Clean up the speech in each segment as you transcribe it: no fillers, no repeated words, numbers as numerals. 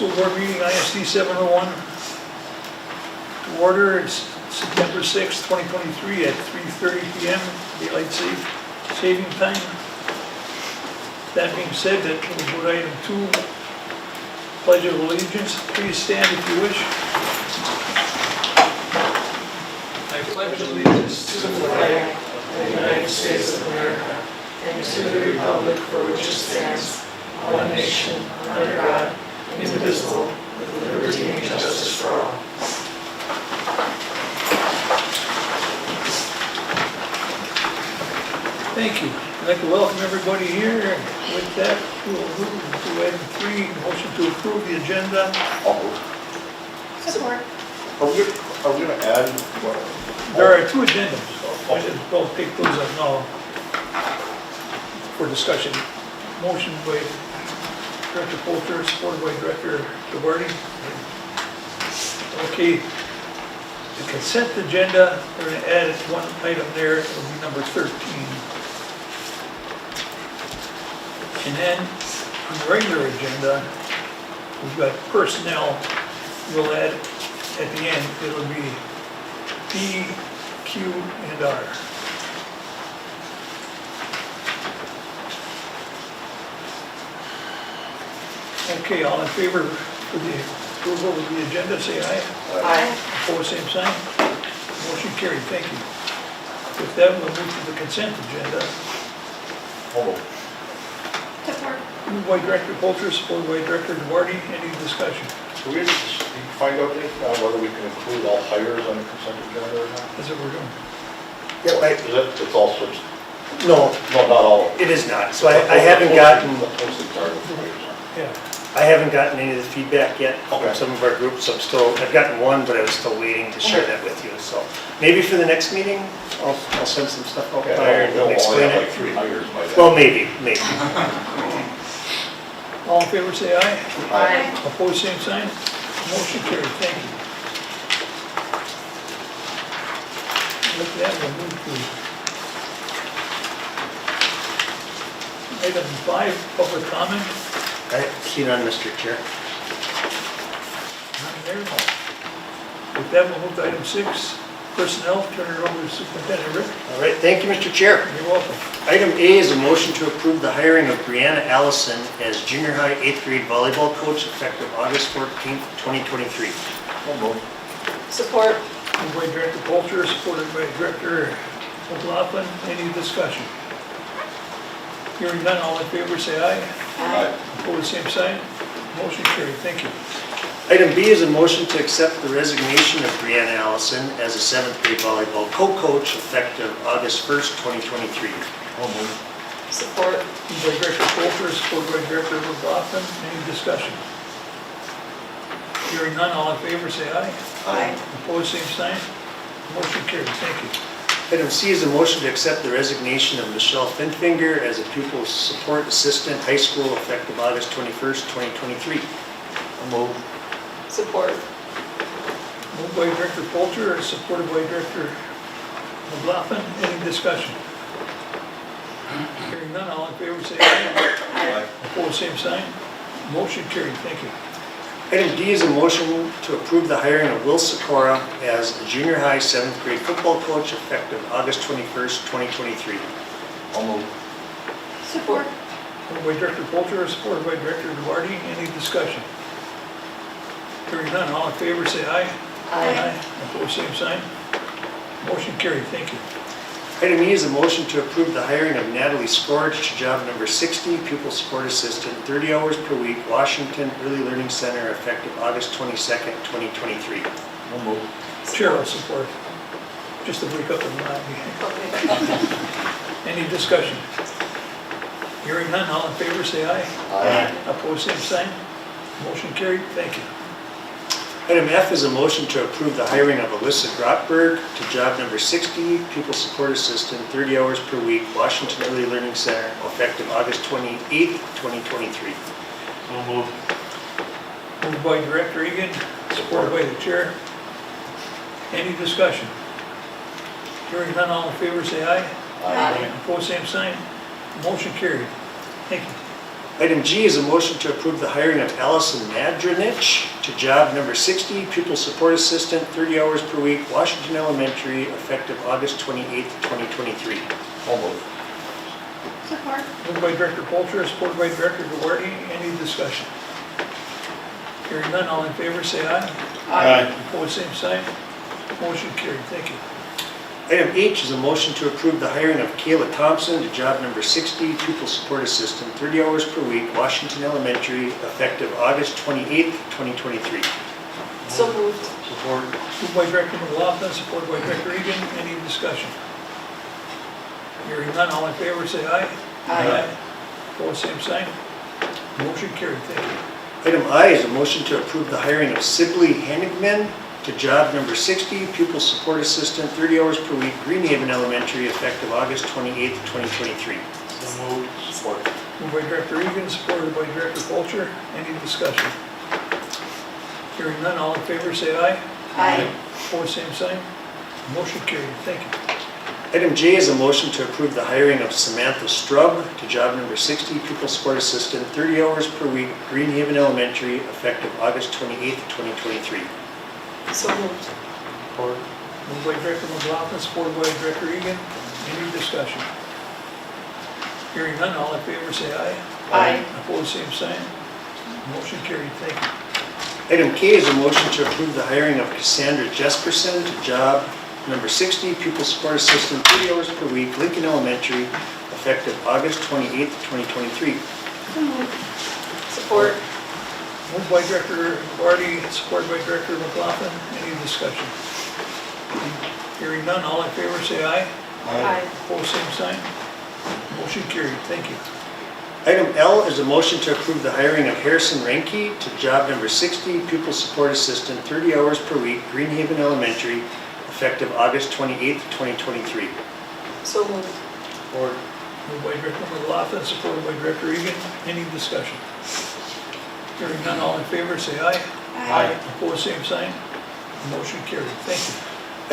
School Board meeting, ISD 701. To order, it's September 6th, 2023 at 3:30 PM, daylight saving time. That being said, that we'll go to item 2, Pledge of Allegiance. Please stand if you wish. I pledge allegiance to the flag of the United States of America and to the republic for which it stands, one nation, under God, indivisible, with liberty and justice for all. Thank you. I'd like to welcome everybody here. With that, we'll move to item 3, motion to approve the agenda. Support. Are we gonna add what? There are 2 agendas, so I just will take those up now for discussion. Motion by Director Polter, supported by Director Duarte. Okay, the consent agenda, we're going to add one item there, it will be number 13. And then on the regular agenda, we've got personnel, we'll add at the end, it'll be P, Q, and R. Okay, all in favor for the approval of the agenda, say aye. Aye. Opposed, same sign. Motion carried, thank you. With that, we'll move to the consent agenda. Support. Moved by Director Polter, supported by Director Duarte. Any discussion? Do we find out whether we can include all hires on the consent agenda or not? That's what we're doing. Yep, It's all sorts, no, no, not all of them. it is not. So I haven't gotten, Yeah. I haven't gotten any of the feedback yet Okay. from some of our groups. I've gotten one, but I was still waiting to share that with you. So maybe for the next meeting, I'll send some stuff out Okay, prior and we'll only explain have like it. 3 hires by then. Well, maybe. All in favor, say aye. Aye. Opposed, same sign. Motion carried, thank you. With that, we'll move to item 5, public comment. I see none, Mr. Chair. None there. With that, we'll move to item 6, personnel. Turn it over to Superintendent Rick. All right, thank you, Mr. Chair. You're welcome. Item A is a motion to approve the hiring of Brianna Allison as junior high 8th grade volleyball coach effective August 14th, 2023. Support. Moved by Director Polter, supported by Director McLaughlin. Any discussion? Hearing none, all in favor, say aye. Aye. Opposed, same sign. Motion carried, thank you. Item B is a motion to accept the resignation of Brianna Allison as a 7th grade volleyball co-coach effective August 1st, 2023. Support. Moved by Director Polter, supported by Director McLaughlin. Any discussion? Hearing none, all in favor, say aye. Aye. Opposed, same sign. Motion carried, thank you. Item C is a motion to accept the resignation of Michelle Finfinger as a pupil support assistant high school effective August 21st, 2023. Support. Moved by Director Polter, supported by Director McLaughlin. Any discussion? Hearing none, all in favor, say aye. Aye. Opposed, same sign. Motion carried, thank you. Item D is a motion to approve the hiring of Will Sikora as a junior high 7th grade football coach effective August 21st, 2023. Support. Moved by Director Polter, supported by Director Duarte. Any discussion? Hearing none, all in favor, say aye. Aye. Opposed, same sign. Motion carried, thank you. Item E is a motion to approve the hiring of Natalie Scourge to job number 60, pupil support assistant, 30 hours per week, Washington Early Learning Center, effective August 22nd, 2023. Chair will support. Just to break up the monotony. Okay. Any discussion? Hearing none, all in favor, say aye. Aye. Opposed, same sign. Motion carried, thank you. Item F is a motion to approve the hiring of Alyssa Grotberg to job number 60, pupil support assistant, 30 hours per week, Washington Early Learning Center, effective August 28th, 2023. Moved by Director Egan, supported by the chair. Any discussion? Hearing none, all in favor, say aye. Aye. Opposed, same sign. Motion carried. Thank you. Item G is a motion to approve the hiring of Allison Madranich to job number 60, pupil support assistant, 30 hours per week, Washington Elementary, effective August 28th, 2023. I'll move. Support. Moved by Director Polter, supported by Director Duarte. Any discussion? Hearing none, all in favor say aye. Opposed, same sign. Motion carried. Thank you. Item H is a motion to approve the hiring of Kayla Thompson to job number 60, pupil support assistant, 30 hours per week, Washington Elementary, effective August 28th, 2023. So moved. Support. Moved by Director McLaughlin, supported by Director Egan. Any discussion? Hearing none, all in favor say aye. Opposed, same sign. Motion carried. Thank you. Item I is a motion to approve the hiring of Sibley Henigman to job number 60, pupil support assistant, 30 hours per week, Greenhaven Elementary, effective August 28th, 2023. So moved. Support. Moved by Director Egan, supported by Director Polter. Any discussion? Hearing none, all in favor say aye. Opposed, same sign. Motion carried. Thank you. Item J is a motion to approve the hiring of Samantha Strub to job number 60, pupil support assistant, 30 hours per week, Greenhaven Elementary, effective August 28th, 2023. So moved. Support. Moved by Director McLaughlin, supported by Director Egan. Any discussion? Hearing none, all in favor say aye. Opposed, same sign. Motion carried. Thank you. Item K is a motion to approve the hiring of Cassandra Jesperson to job number 60, pupil support assistant, 30 hours per week, Lincoln Elementary, effective August 28th, 2023. So moved. Support. Moved by Director Duarte, supported by Director McLaughlin. Any discussion? Hearing none, all in favor say aye. Opposed, same sign. Motion carried. Thank you. Item L is a motion to approve the hiring of Harrison Renke to job number 60, pupil support assistant, 30 hours per week, Greenhaven Elementary, effective August 28th, 2023. So moved. Support. Moved by Director McLaughlin, supported by Director Egan. Any discussion? Hearing none, all in favor say aye. Opposed, same sign. Motion carried. Thank you.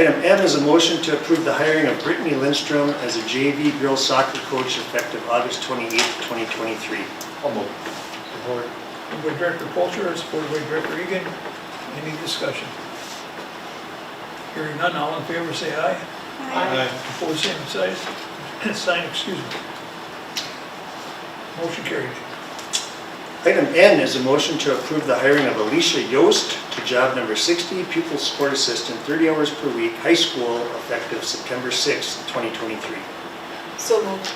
Item M is a motion to approve the hiring of Brittany Lindstrom as a JV girls soccer coach effective August 28th, 2023. I'll move. Support. Moved by Director Polter, supported by Director Egan. Any discussion? Hearing none, all in favor say aye. Opposed, same sign. Excuse me. Motion carried. Item N is a motion to approve the hiring of Alicia Yost to job number 60, pupil support assistant, 30 hours per week, high school, effective September 6th, 2023. So moved.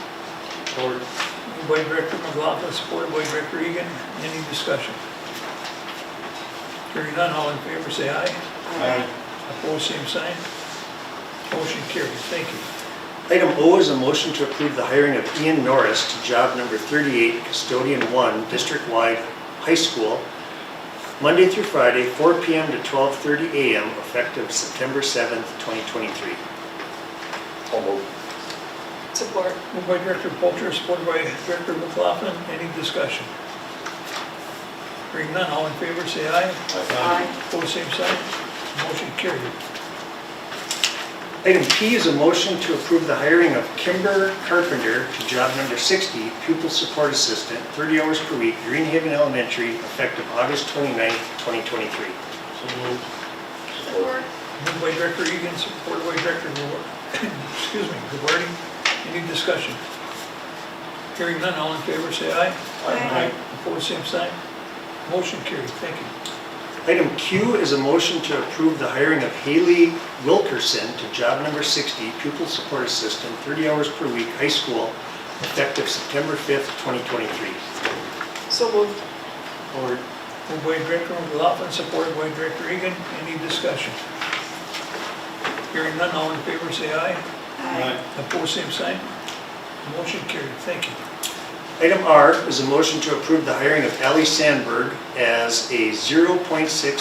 Support. Moved by Director McLaughlin, supported by Director Egan. Any discussion? Hearing none, all in favor say aye. Opposed, same sign. Motion carried. Thank you. Item O is a motion to approve the hiring of Ian Norris to job number 38, custodian 1, district-wide high school, Monday through Friday, 4 p.m. to 12:30 a.m., effective September 7th, 2023. I'll move. Support. Moved by Director Polter, supported by Director McLaughlin. Any discussion? Hearing none, all in favor say aye. Opposed, same sign. Motion carried. Item P is a motion to approve the hiring of Kimber Carpenter to job number 60, pupil support assistant, 30 hours per week, Greenhaven Elementary, effective August 29th, 2023. So moved. Support. Moved by Director Egan, supported by Director Duarte. Any discussion? Hearing none, all in favor say aye. Opposed, same sign. Motion carried. Thank you. Item Q is a motion to approve the hiring of Haley Wilkerson to job number 60, pupil support assistant, 30 hours per week, high school, effective September 5th, 2023. So moved. Support. Moved by Director McLaughlin, supported by Director Egan. Any discussion? Hearing none, all in favor say aye. Opposed, same sign. Motion carried. Thank you. Item R is a motion to approve the hiring of Allie Sandberg as a 0.6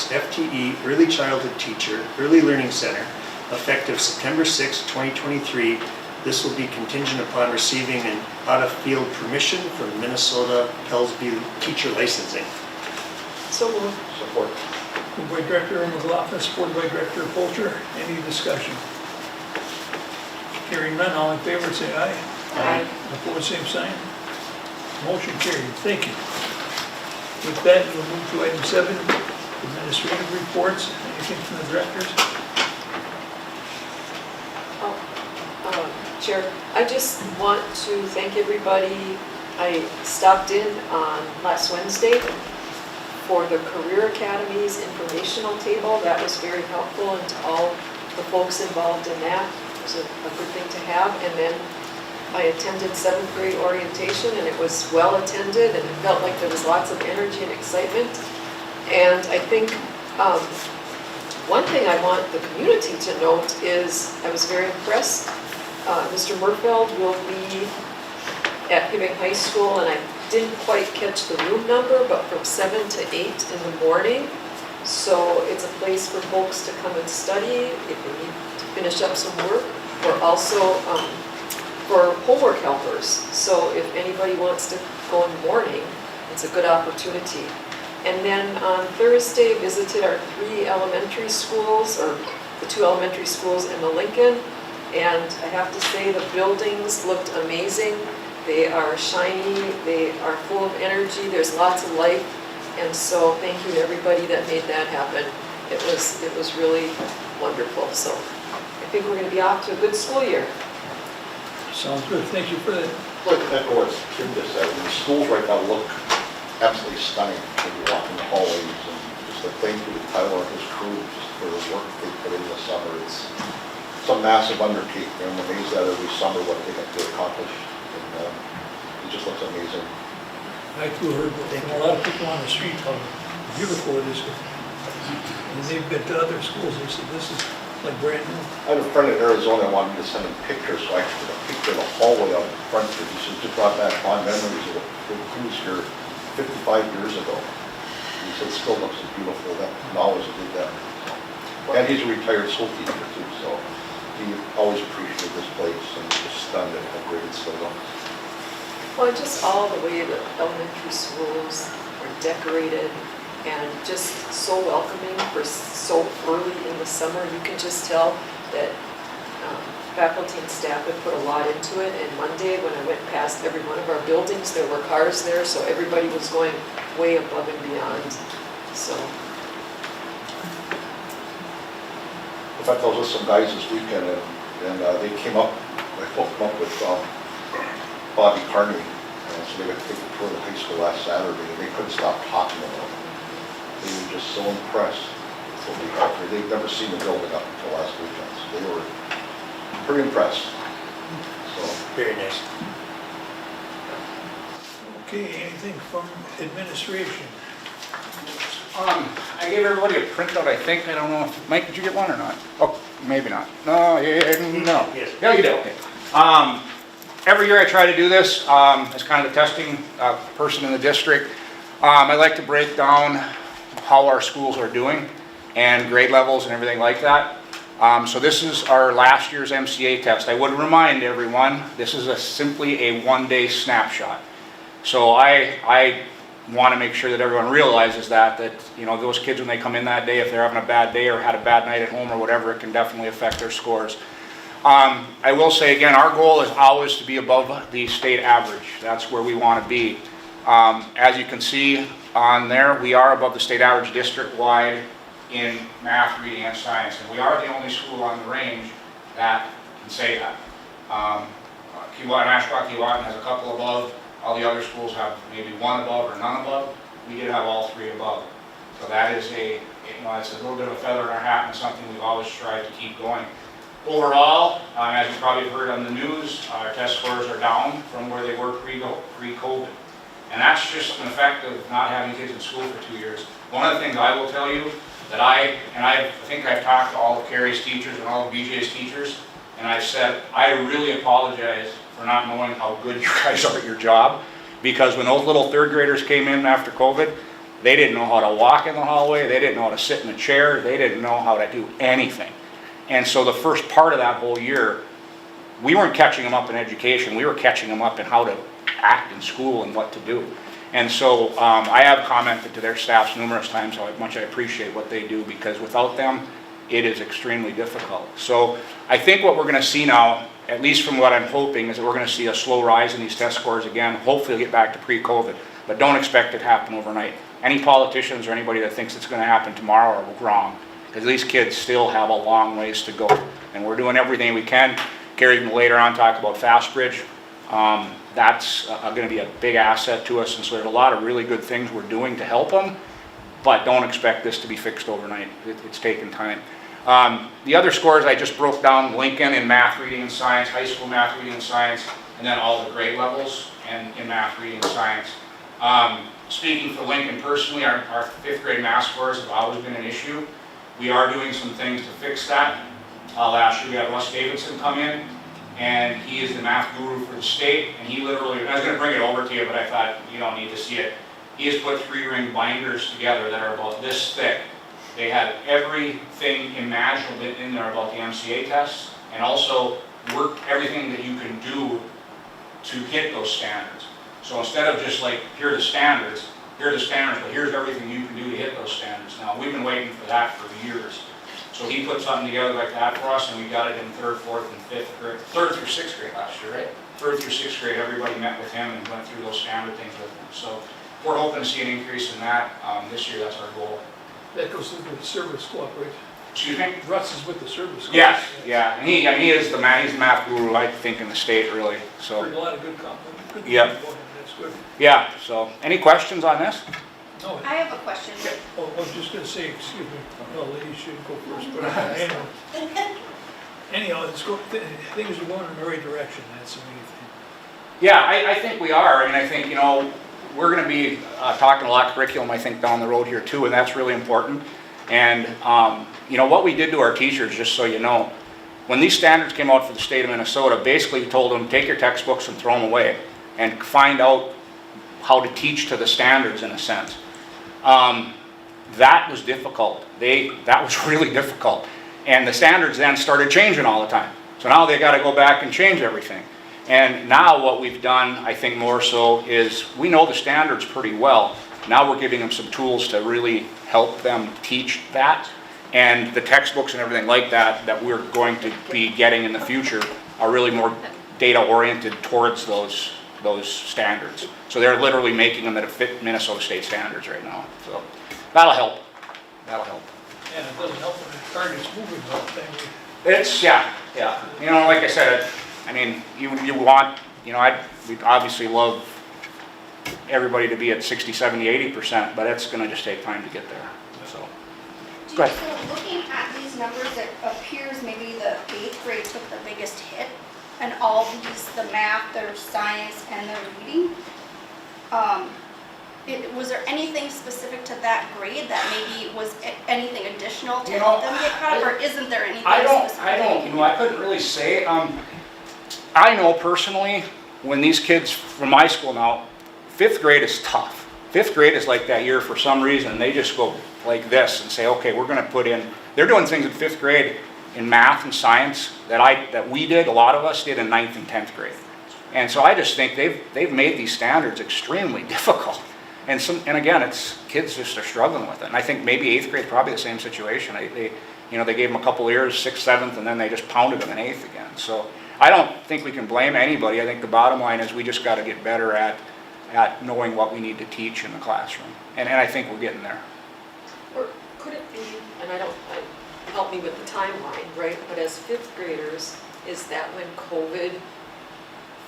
FTE early childhood teacher, Early Learning Center, effective September 6, 2023. This will be contingent upon receiving an out-of-field permission from Minnesota Pellsby Teacher Licensing. So moved. Support. Moved by Director McLaughlin, supported by Director Polter. Any discussion? Hearing none, all in favor say aye. Opposed, same sign. Motion carried, thank you. With that, we'll move to item 7, administrative reports. Anything from the directors? Chair, I just want to thank everybody. I stopped in on last Wednesday for the Career Academy's informational table. That was very helpful, and to all the folks involved in that, it was a good thing to have. And then I attended 7th grade orientation, and it was well attended, and it felt like there was lots of energy and excitement. And I think one thing I want the community to note is I was very impressed. Mr. Murfeld will be at Hibbing High School, and I didn't quite catch the room number, but from 7 to 8 in the morning. So it's a place for folks to come and study if they need to finish up some work, or also for homework helpers. So if anybody wants to go in the morning, it's a good opportunity. And then on Thursday, visited our 3 elementary schools, or the 2 elementary schools in the Lincoln. And I have to say, the buildings looked amazing. They are shiny, they are full of energy, there's lots of life. And so thank you to everybody that made that happen. It was really wonderful. So I think we're going to be off to a good school year. Sounds good, thank you for that. Like echo what Kim just said, the schools right now look absolutely stunning when you walk in the hallways, and just a thank you to Tyler and his crew just for the work they put in the summer. It's a massive undertaking. I'm amazed at every summer what they get to accomplish, and it just looks amazing. I too heard from a lot of people on the street how beautiful it is. And they've been to other schools, they said this is like brand new. I had a friend in Arizona that wanted me to send him pictures, so I took a picture of the hallway out in front here. He said, just brought back fond memories of when he was here 55 years ago. He said, it still looks as beautiful that always did that. And he's a retired school teacher too, so he always appreciated this place and was stunned at how great it still looks. Well, just all the way the elementary schools are decorated and just so welcoming for so early in the summer. You can just tell that faculty and staff have put a lot into it. And Monday, when I went past every one of our buildings, there were cars there, so everybody was going way above and beyond. So. In fact, I was with some guys this weekend, and they came up, I hooked them up with Bobby Carney, and so they got to take a tour of the high school last Saturday, and they couldn't stop talking about it. They were just so impressed with what we have here. They've never seen the building up until last weekend, so they were pretty impressed. So Very nice. Okay, anything from administration? I gave everybody a printout, I think. I don't know if, Mike, did you get one or not? Oh, maybe not. No, yeah, no. Yes. Yeah, you did, okay. Every year I try to do this as kind of a testing person in the district. I like to break down how our schools are doing and grade levels and everything like that. So this is our last year's MCA test. I would remind everyone, this is simply a one-day snapshot. So I want to make sure that everyone realizes that you know, those kids when they come in that day, if they're having a bad day or had a bad night at home or whatever, it can definitely affect their scores. I will say again, our goal is always to be above the state average. That's where we want to be. As you can see on there, we are above the state average district-wide in math, reading, and science. And we are the only school on the range that can say that. Keewatin, Ashcroft, Keewatin has a couple above. All the other schools have maybe one above or none above. We did have all 3 above. So that is you know, it's a little bit of a feather in our hat and something we've always tried to keep going. Overall, as you probably heard on the news, our test scores are down from where they were pre-COVID. And that's just an effect of not having kids in school for 2 years. One of the things I will tell you that I think I've talked to all of Carrie's teachers and all of BJ's teachers, and I've said, I really apologize for not knowing how good you guys are at your job, because when those little 3rd graders came in after COVID, they didn't know how to walk in the hallway, they didn't know how to sit in a chair, they didn't know how to do anything. And so the first part of that whole year, we weren't catching them up in education, we were catching them up in how to act in school and what to do. And so I have commented to their staffs numerous times how much I appreciate what they do, because without them, it is extremely difficult. So I think what we're going to see now, at least from what I'm hoping, is that we're going to see a slow rise in these test scores again, hopefully get back to pre-COVID, but don't expect it to happen overnight. Any politicians or anybody that thinks it's going to happen tomorrow are wrong, because these kids still have a long ways to go, and we're doing everything we can. Gary's going to later on talk about FastBridge. That's going to be a big asset to us, and so there's a lot of really good things we're doing to help them, but don't expect this to be fixed overnight. It's taken time. The other scores I just broke down: Lincoln in math, reading, and science, high school math, reading, and science, and then all the grade levels and in math, reading, and science. Speaking for Lincoln personally, our 5th grade math scores have always been an issue. We are doing some things to fix that. Last year we had Russ Davidson come in, and he is the math guru for the state, and he literally, I was going to bring it over to you, but I thought you don't need to see it. He has put 3-ring binders together that are about this thick. They have everything imaginable in there about the MCA tests, and also work everything that you can do to hit those standards. So instead of just like, here are the standards, but here's everything you can do to hit those standards. Now, we've been waiting for that for years. So he put something together like that for us, and we got it in 3rd, 4th, and 5th grade, 3rd through 6th grade last year, right? 3rd through 6th grade, everybody met with him and went through those standard things with him. So we're hoping to see an increase in that this year. That's our goal. That goes with the service co-op, right? Excuse me? Russ is with the service co-op. Yes, yeah, and he is the man. He's the math guru, I think, in the state, really. Heard So, a lot of good compliments. Good Yep. things about him. That's good. yeah. So, any questions on this? No, I have a question. I was just gonna say, excuse me, no, ladies should go first, but anyhow, things are going in the right direction, that's the main thing. Yeah, I think we are. I mean, I think, you know, we're going to be talking a lot of curriculum, I think, down the road here too, and that's really important. And, you know, what we did to our teachers, just so you know, when these standards came out for the state of Minnesota, basically we told them, take your textbooks and throw them away and find out how to teach to the standards in a sense. That was difficult. That was really difficult. And the standards then started changing all the time. So now they got to go back and change everything. And now what we've done, I think more so, is we know the standards pretty well. Now we're giving them some tools to really help them teach that. And the textbooks and everything like that that we're going to be getting in the future are really more data oriented towards those standards. So they're literally making them that fit Minnesota state standards right now. So that'll help. That'll help. And it doesn't help when the target's moving all the time. It's, yeah. You know, like I said, I mean, you want, you know, we'd obviously love everybody to be at 60, 70, 80%, but it's going to just take time to get there. So, go ahead. So looking at these numbers, it appears maybe the 8th grade took the biggest hit, and all these, the math, the science, and the reading. Was there anything specific to that grade that maybe was anything additional to help them get caught up, or isn't there anything specific? You know, I couldn't really say. I know personally, when these kids from my school now, 5th grade is tough. 5th grade is like that year for some reason. They just go like this and say, okay, we're going to put in, they're doing things in 5th grade in math and science that we did, a lot of us did in 9th and 10th grade. And so I just think they've made these standards extremely difficult. And again, it's kids just are struggling with it. And I think maybe 8th grade probably the same situation. They gave them a couple years, 6th, 7th, and then they just pounded them in 8th again. So I don't think we can blame anybody. I think the bottom line is we just got to get better at knowing what we need to teach in the classroom. And I think we're getting there. Or could it be, and help me with the timeline, right? But as 5th graders, is that when COVID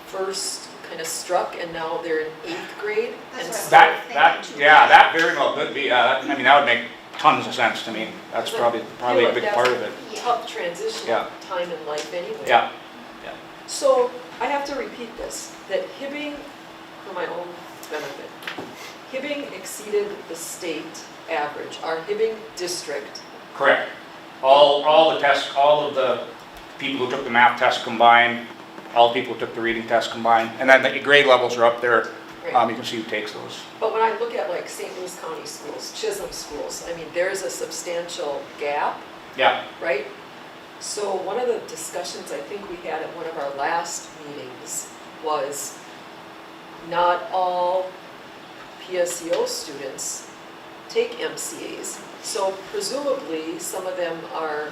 first kind of struck and now they're in 8th grade? That's And what I'm thinking too. That very well could be. I mean, that would make tons of sense to me. That's probably a big part of it. Tough transitional Yeah. time in life anyway. Yeah. So I have to repeat this, that Hibbing, for my own benefit, Hibbing exceeded the state average. Our Hibbing district, Correct. All the tests, all of the people who took the math test combined, all the people who took the reading test combined, and then the grade levels are up there. right? You can see who takes those. But when I look at like St. Louis County schools, Chisholm schools, I mean, there's a substantial gap, Yeah. right? So one of the discussions I think we had at one of our last meetings was not all PSEO students take MCAs. So presumably, some of them are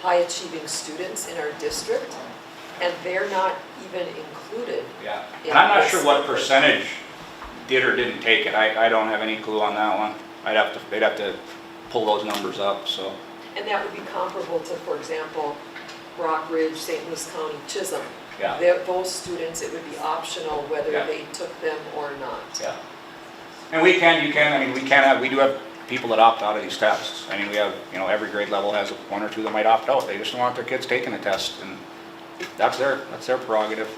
high-achieving students in our district, and they're not even included. Yeah, in and I'm not this. sure what percentage did or didn't take it. I don't have any clue on that one. They'd have to pull those numbers up, so. And that would be comparable to, for example, Rock Ridge, St. Louis County, Chisholm. Yeah. Those students, it would be optional whether Yeah. they took them or not. Yeah. And we do have people that opt out of these tests. I mean, we have, every grade level has one or two that might opt out. They just don't want their kids taking a test, and that's their prerogative,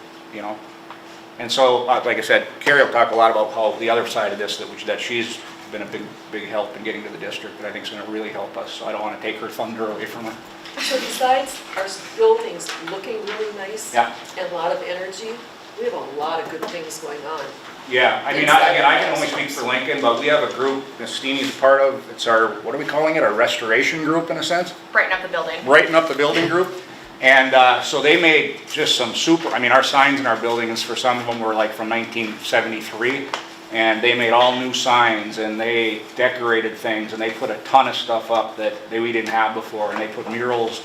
And so, like I said, Carrie will talk a lot about how the other side of this, that she's been a big help in getting to the district, that I think is gonna really help us, so I don't wanna take her thunder away from her. So besides our buildings looking really nice Yeah. and a lot of energy, we have a lot of good things going on. Yeah, I mean, again, I can only speak for Lincoln, but we have a group that Steenie's part of. It's our, what are we calling it, our restoration group in a sense? Brighten up the building. Brighten up the building group. And so they made just some our signs in our buildings, for some of them were like from 1973. And they made all new signs, and they decorated things, and they put a ton of stuff up that we didn't have before. And they put murals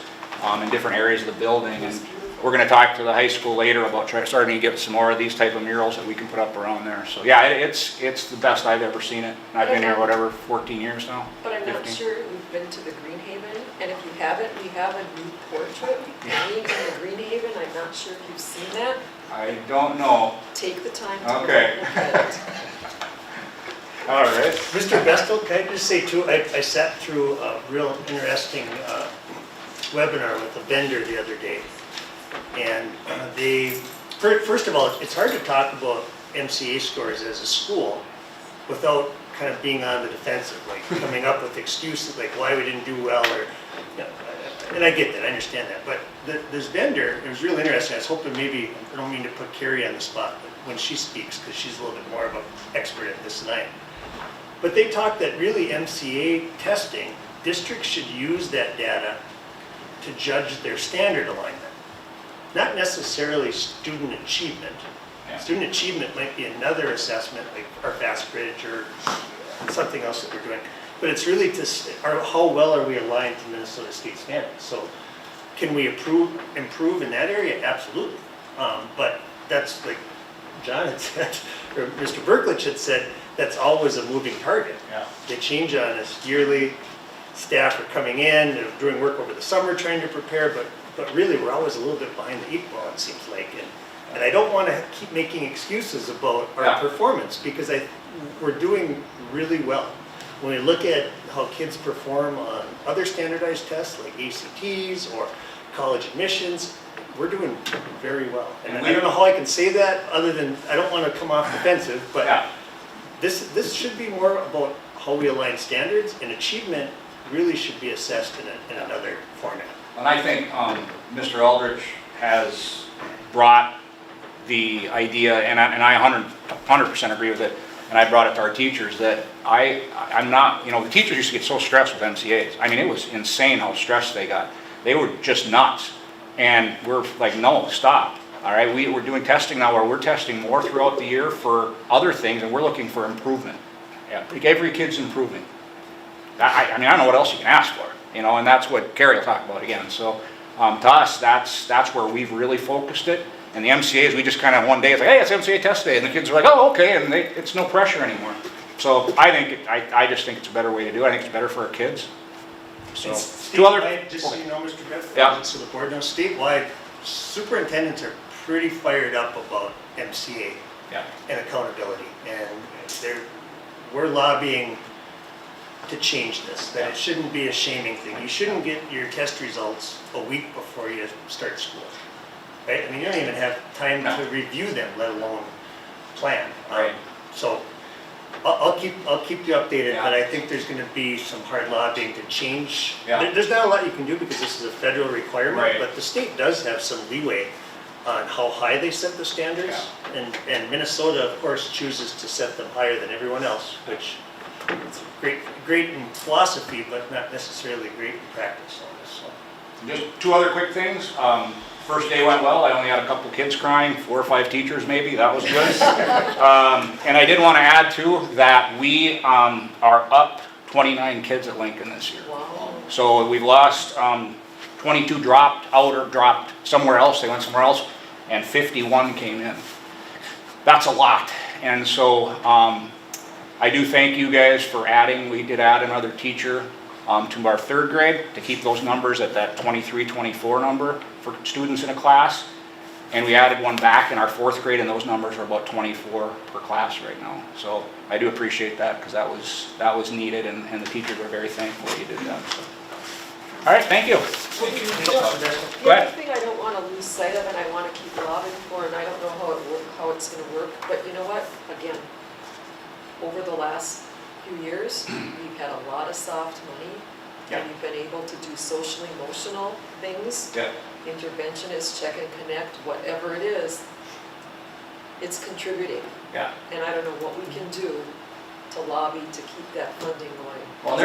in different areas of the building. And we're gonna talk to the high school later about starting to get some more of these type of murals that we can put up around there. So yeah, it's the best I've ever seen it. And I've been here, 14 years now. But I'm not 15. sure we've been to the Greenhaven, and if you haven't, we have a new portrait hanging in the Greenhaven. I'm not sure if you've seen that. I don't know. Take the time to Okay. look at it. All right. Mr. Bestel, can I just say too, I sat through a real interesting webinar with a vendor the other day. And first of all, it's hard to talk about MCA scores as a school without kind of being on the defensive, like coming up with excuses like why we didn't do well, or, and I get that, I understand that. But this vendor, it was really interesting. I was hoping maybe, I don't mean to put Carrie on the spot, but when she speaks, because she's a little bit more of an expert at this than I am. But they talked that really MCA testing, districts should use that data to judge their standard alignment. Not necessarily student achievement. Yeah. Student achievement might be another assessment, like our fast bridge or something else that we're doing. But it's really how well are we aligned to Minnesota state standards? So can we improve in that area? Absolutely. But that's like John had said, or Mr. Berklich had said, that's always a moving target. Yeah. They change on us yearly. Staff are coming in, they're doing work over the summer trying to prepare, but really we're always a little bit behind the 8 ball, it seems like. And I don't want to keep making excuses about our Yeah. performance, because we're doing really well. When we look at how kids perform on other standardized tests like ACTs or college admissions, we're doing very well. And I don't know how I can say that other than, I don't want to come off defensive, but Yeah. this should be more about how we align standards, and achievement really should be assessed in another format. And I think Mr. Aldrich has brought the idea, and I 100% agree with it, and I brought it to our teachers, that I'm not, the teachers used to get so stressed with MCAs. I mean, it was insane how stressed they got. They were just nuts. And we're like, no, stop. All right, we're doing testing now where we're testing more throughout the year for other things, and we're looking for improvement. Yeah, every kid's improving. I mean, I don't know what else you can ask for, and that's what Carrie will talk about again. So to us, that's where we've really focused it. And the MCAs, we just kind of one day, it's like, hey, it's MCA test day. And the kids are like, oh, okay, and it's no pressure anymore. So I just think it's a better way to do it. I think it's better for our kids. So, Statewide, just so you know, Mr. Beth, Yeah. so the board knows, statewide, superintendents are pretty fired up about MCA Yeah. and accountability. And we're lobbying to change this, that it shouldn't be a shaming thing. You shouldn't get your test results a week before you start school, right? I mean, you don't even have time No. to review them, let alone plan. Right. So I'll keep you updated, Yeah. but I think there's gonna be some hard lobbying to change. Yeah. There's not a lot you can do because this is a federal requirement, Right. but the state does have some leeway on how high they set the standards. And Minnesota, of course, chooses to set them higher than everyone else, which is great in philosophy, but not necessarily great in practice on this. So. Just 2 other quick things. First day went well. I only had a couple kids crying, 4 or 5 teachers maybe. That was good. And I did want to add too that we are up 29 kids at Lincoln this year. Wow. So we've lost, 22 dropped out or dropped somewhere else, they went somewhere else, and 51 came in. That's a lot, and so I do thank you guys for adding, we did add another teacher to our 3rd grade to keep those numbers at that 23, 24 number for students in a class. And we added one back in our 4th grade, and those numbers are about 24 per class right now. So I do appreciate that, because that was needed, and the teachers were very thankful that you did that. So. All right, thank you. The Go other ahead. thing I don't want to lose sight of, and I want to keep lobbying for, and I don't know how it's going to work, but you know what? Again, over the last few years, we've had a lot of soft money, Yeah. and we've been able to do social emotional things. Yeah. Interventionists, check and connect, whatever it is, it's contributing. Yeah. And I don't know what we can do to lobby to keep that funding going. Well,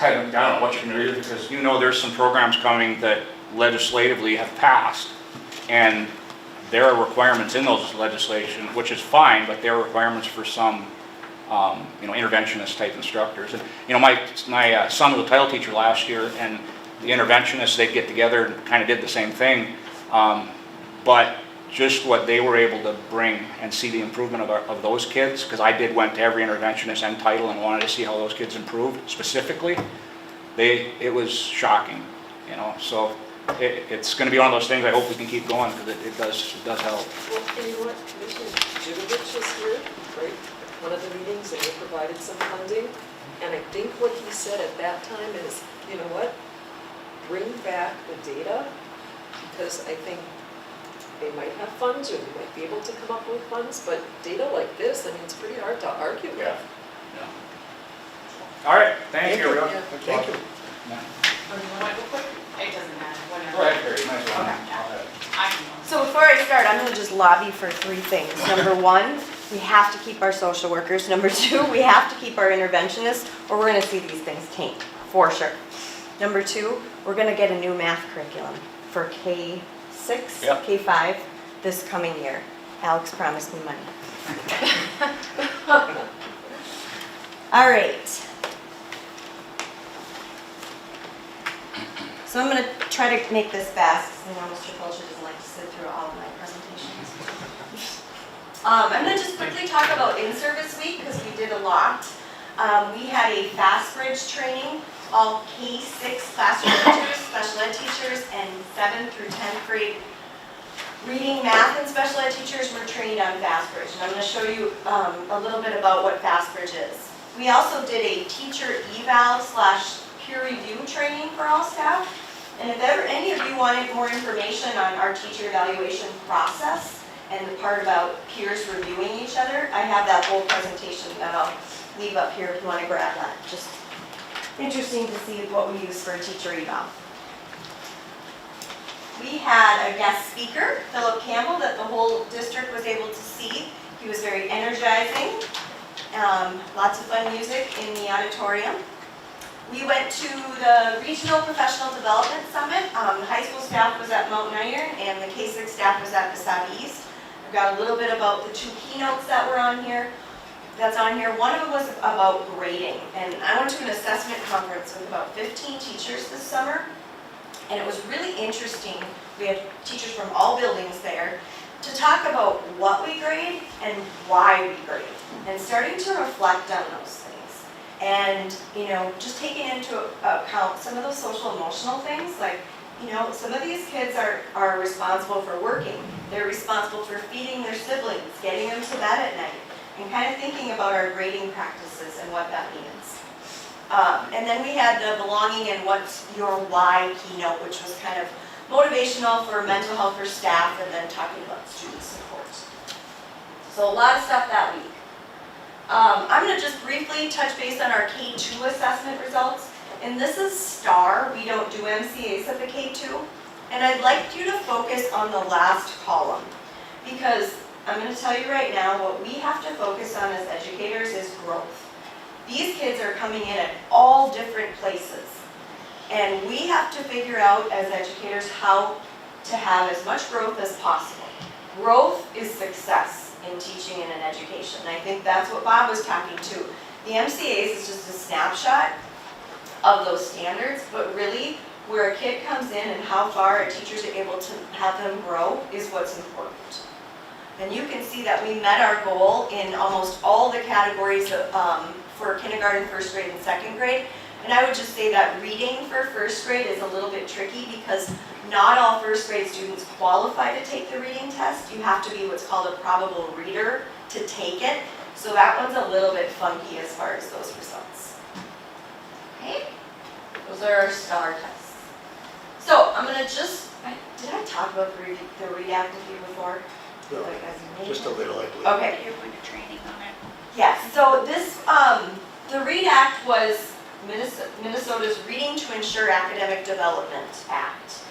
I don't know what you can do, because there's some programs coming that legislatively have passed, and there are requirements in those legislation, which is fine, but there are requirements for some, interventionist type instructors. And my son was a title teacher last year, and the interventionists, they'd get together and kind of did the same thing, but just what they were able to bring and see the improvement of those kids, because I went to every interventionist and title and wanted to see how those kids improved specifically. It was shocking, so it's going to be one of those things I hope we can keep going, because it does help. Well, and you know what, Commissioner Jivovich was here, right, at one of the meetings, and they provided some funding, and I think what he said at that time is, you know what, bring back the data, because I think they might have funds, or they might be able to come up with funds, but data like this, I mean, it's pretty hard to argue with. Yeah. All right, thank you, everyone. Yeah. Thank you. Oh, you want to go quick? It doesn't matter, whatever. Go ahead, Carrie, might as well. Okay. I can go. So before I start, I'm gonna just lobby for 3 things. Number 1, we have to keep our social workers. Number 2, we have to keep our interventionists, or we're gonna see these things tank, for sure. Number 2, we're gonna get a new math curriculum for K6, Yep. K5 this coming year. Alex promised me money. All right. So I'm going to try to make this fast, because I know Mr. Fulcher doesn't like to sit through all of my presentations. I'm going to just quickly talk about in-service week, because we did a lot. We had a fast bridge training, all K6 classroom teachers, special ed teachers, and 7th through 10th grade reading, math, and special ed teachers were trained on fast bridge. And I'm going to show you a little bit about what fast bridge is. We also did a teacher eval / peer review training for all staff. And if ever any of you wanted more information on our teacher evaluation process and the part about peers reviewing each other, I have that whole presentation that I'll leave up here if you want to grab that. Just interesting to see what we use for a teacher eval. We had a guest speaker, Philip Campbell, that the whole district was able to see. He was very energizing. Lots of fun music in the auditorium. We went to the Regional Professional Development Summit. The high school staff was at Mountain Iron, and the K6 staff was at Wasabi East. I've got a little bit about the 2 keynotes that were on here. That's on here. One of them was about grading, and I went to an assessment conference with about 15 teachers this summer, and it was really interesting. We had teachers from all buildings there to talk about what we grade and why we grade, and starting to reflect on those things. And, just taking into account some of those social emotional things, like, some of these kids are responsible for working. They're responsible for feeding their siblings, getting them to bed at night, and kind of thinking about our grading practices and what that means. And then we had the belonging and what's your why keynote, which was kind of motivational for mental health for staff, and then talking about student support. So a lot of stuff that week. I'm going to just briefly touch base on our K2 assessment results. And this is STAR. We don't do MCAs at the K2. And I'd like you to focus on the last column, because I'm going to tell you right now, what we have to focus on as educators is growth. These kids are coming in at all different places. And we have to figure out as educators how to have as much growth as possible. Growth is success in teaching and in education. And I think that's what Bob was talking to. The MCAs is just a snapshot of those standards, but really where a kid comes in and how far a teacher's able to have them grow is what's important. And you can see that we met our goal in almost all the categories for kindergarten, first grade, and second grade. And I would just say that reading for first grade is a little bit tricky because not all first grade students qualify to take the reading test. You have to be what's called a probable reader to take it. So that one's a little bit funky as far as those results. Okay, those are our STAR tests. So I'm gonna did I talk about the read act with you before? No, Like, as a just a little, I believe. Okay. You're going to training on it. Yes, so this, the READ Act was Minnesota's Reading to Ensure Academic Development Act.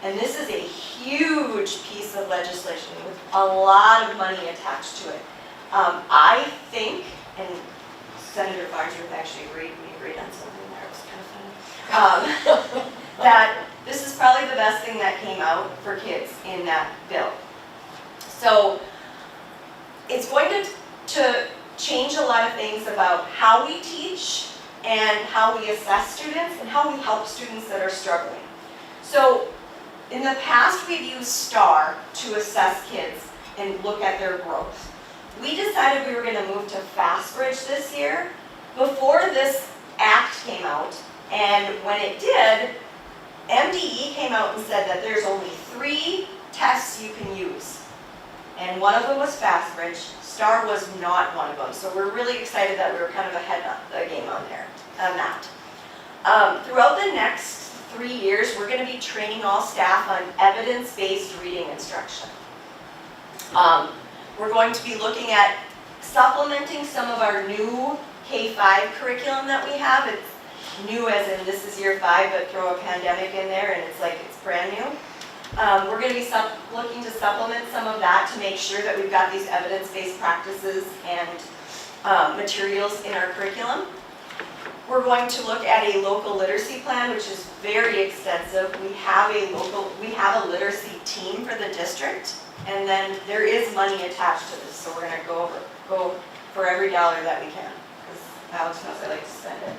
And this is a huge piece of legislation with a lot of money attached to it. I think, and Senator Farnsworth actually agreed, we agreed on something there, it was kind of funny, that this is probably the best thing that came out for kids in that bill. So it's going to change a lot of things about how we teach and how we assess students and how we help students that are struggling. So in the past, we've used STAR to assess kids and look at their growth. We decided we were going to move to FastBridge this year before this act came out, and when it did, MDE came out and said that there's only 3 tests you can use. And one of them was FastBridge. STAR was not one of them. So we're really excited that we were kind of ahead of the game on that. Throughout the next 3 years, we're going to be training all staff on evidence-based reading instruction. We're going to be looking at supplementing some of our new K-5 curriculum that we have. It's new as in this is year 5, but throw a pandemic in there and it's like it's brand new. We're going to be looking to supplement some of that to make sure that we've got these evidence-based practices and materials in our curriculum. We're going to look at a local literacy plan, which is very extensive. We have a literacy team for the district, and then there is money attached to this, so we're going to go for every dollar that we can, because Alex knows I like to spend it.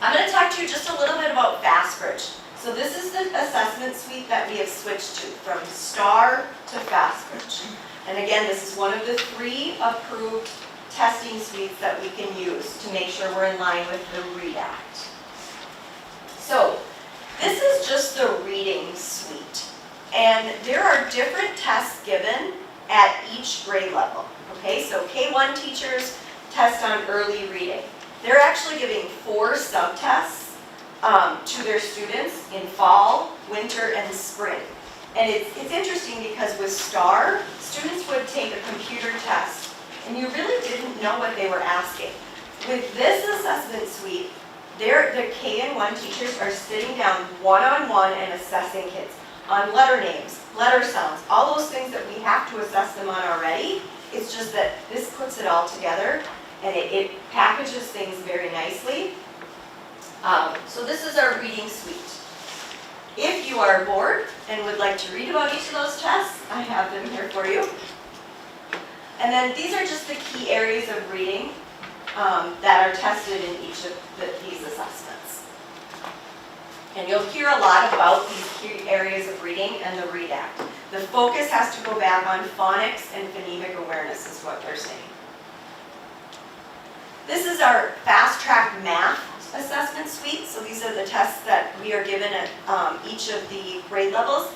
I'm going to talk to you just a little bit about FastBridge. So this is the assessment suite that we have switched to from STAR to FastBridge. And again, this is one of the 3 approved testing suites that we can use to make sure we're in line with the READ Act. So this is just the reading suite. And there are different tests given at each grade level. Okay, so K1 teachers test on early reading. They're actually giving 4 subtests to their students in fall, winter, and spring. And it's interesting because with STAR, students would take a computer test and you really didn't know what they were asking. With this assessment suite, the K and 1 teachers are sitting down one-on-one and assessing kids on letter names, letter sounds, all those things that we have to assess them on already. It's just that this puts it all together and it packages things very nicely. So this is our reading suite. If you are bored and would like to read about each of those tests, I have them here for you. And then these are just the key areas of reading that are tested in each of these assessments. And you'll hear a lot about these key areas of reading and the READ Act. The focus has to go back on phonics and phonemic awareness is what they're saying. This is our Fast Track Math assessment suite. So these are the tests that we are given at each of the grade levels.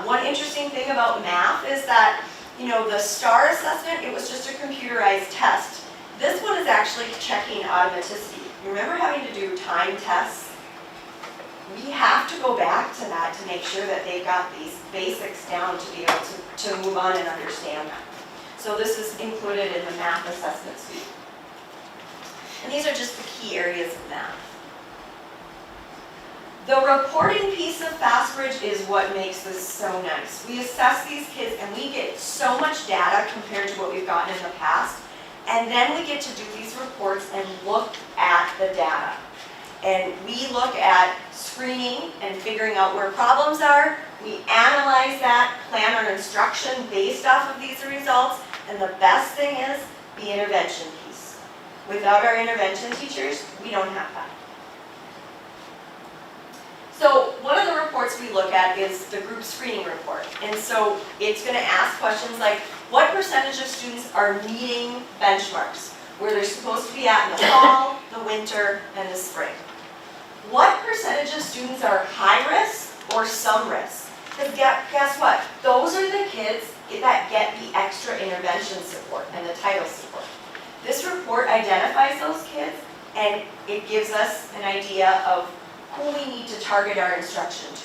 One interesting thing about math is that, you know, the STAR assessment, it was just a computerized test. This one is actually checking automaticity. You remember having to do time tests? We have to go back to that to make sure that they've got these basics down to be able to move on and understand them. So this is included in the math assessment suite. And these are just the key areas of math. The reporting piece of FastBridge is what makes this so nice. We assess these kids and we get so much data compared to what we've gotten in the past. And then we get to do these reports and look at the data. And we look at screening and figuring out where problems are. We analyze that, plan our instruction based off of these results. And the best thing is the intervention piece. Without our intervention teachers, we don't have that. So one of the reports we look at is the group screening report. And so it's going to ask questions like, what percentage of students are meeting benchmarks where they're supposed to be at in the fall, the winter, and the spring? What percentage of students are high risk or some risk? Because guess what? Those are the kids that get the extra intervention support and the title support. This report identifies those kids and it gives us an idea of who we need to target our instruction to.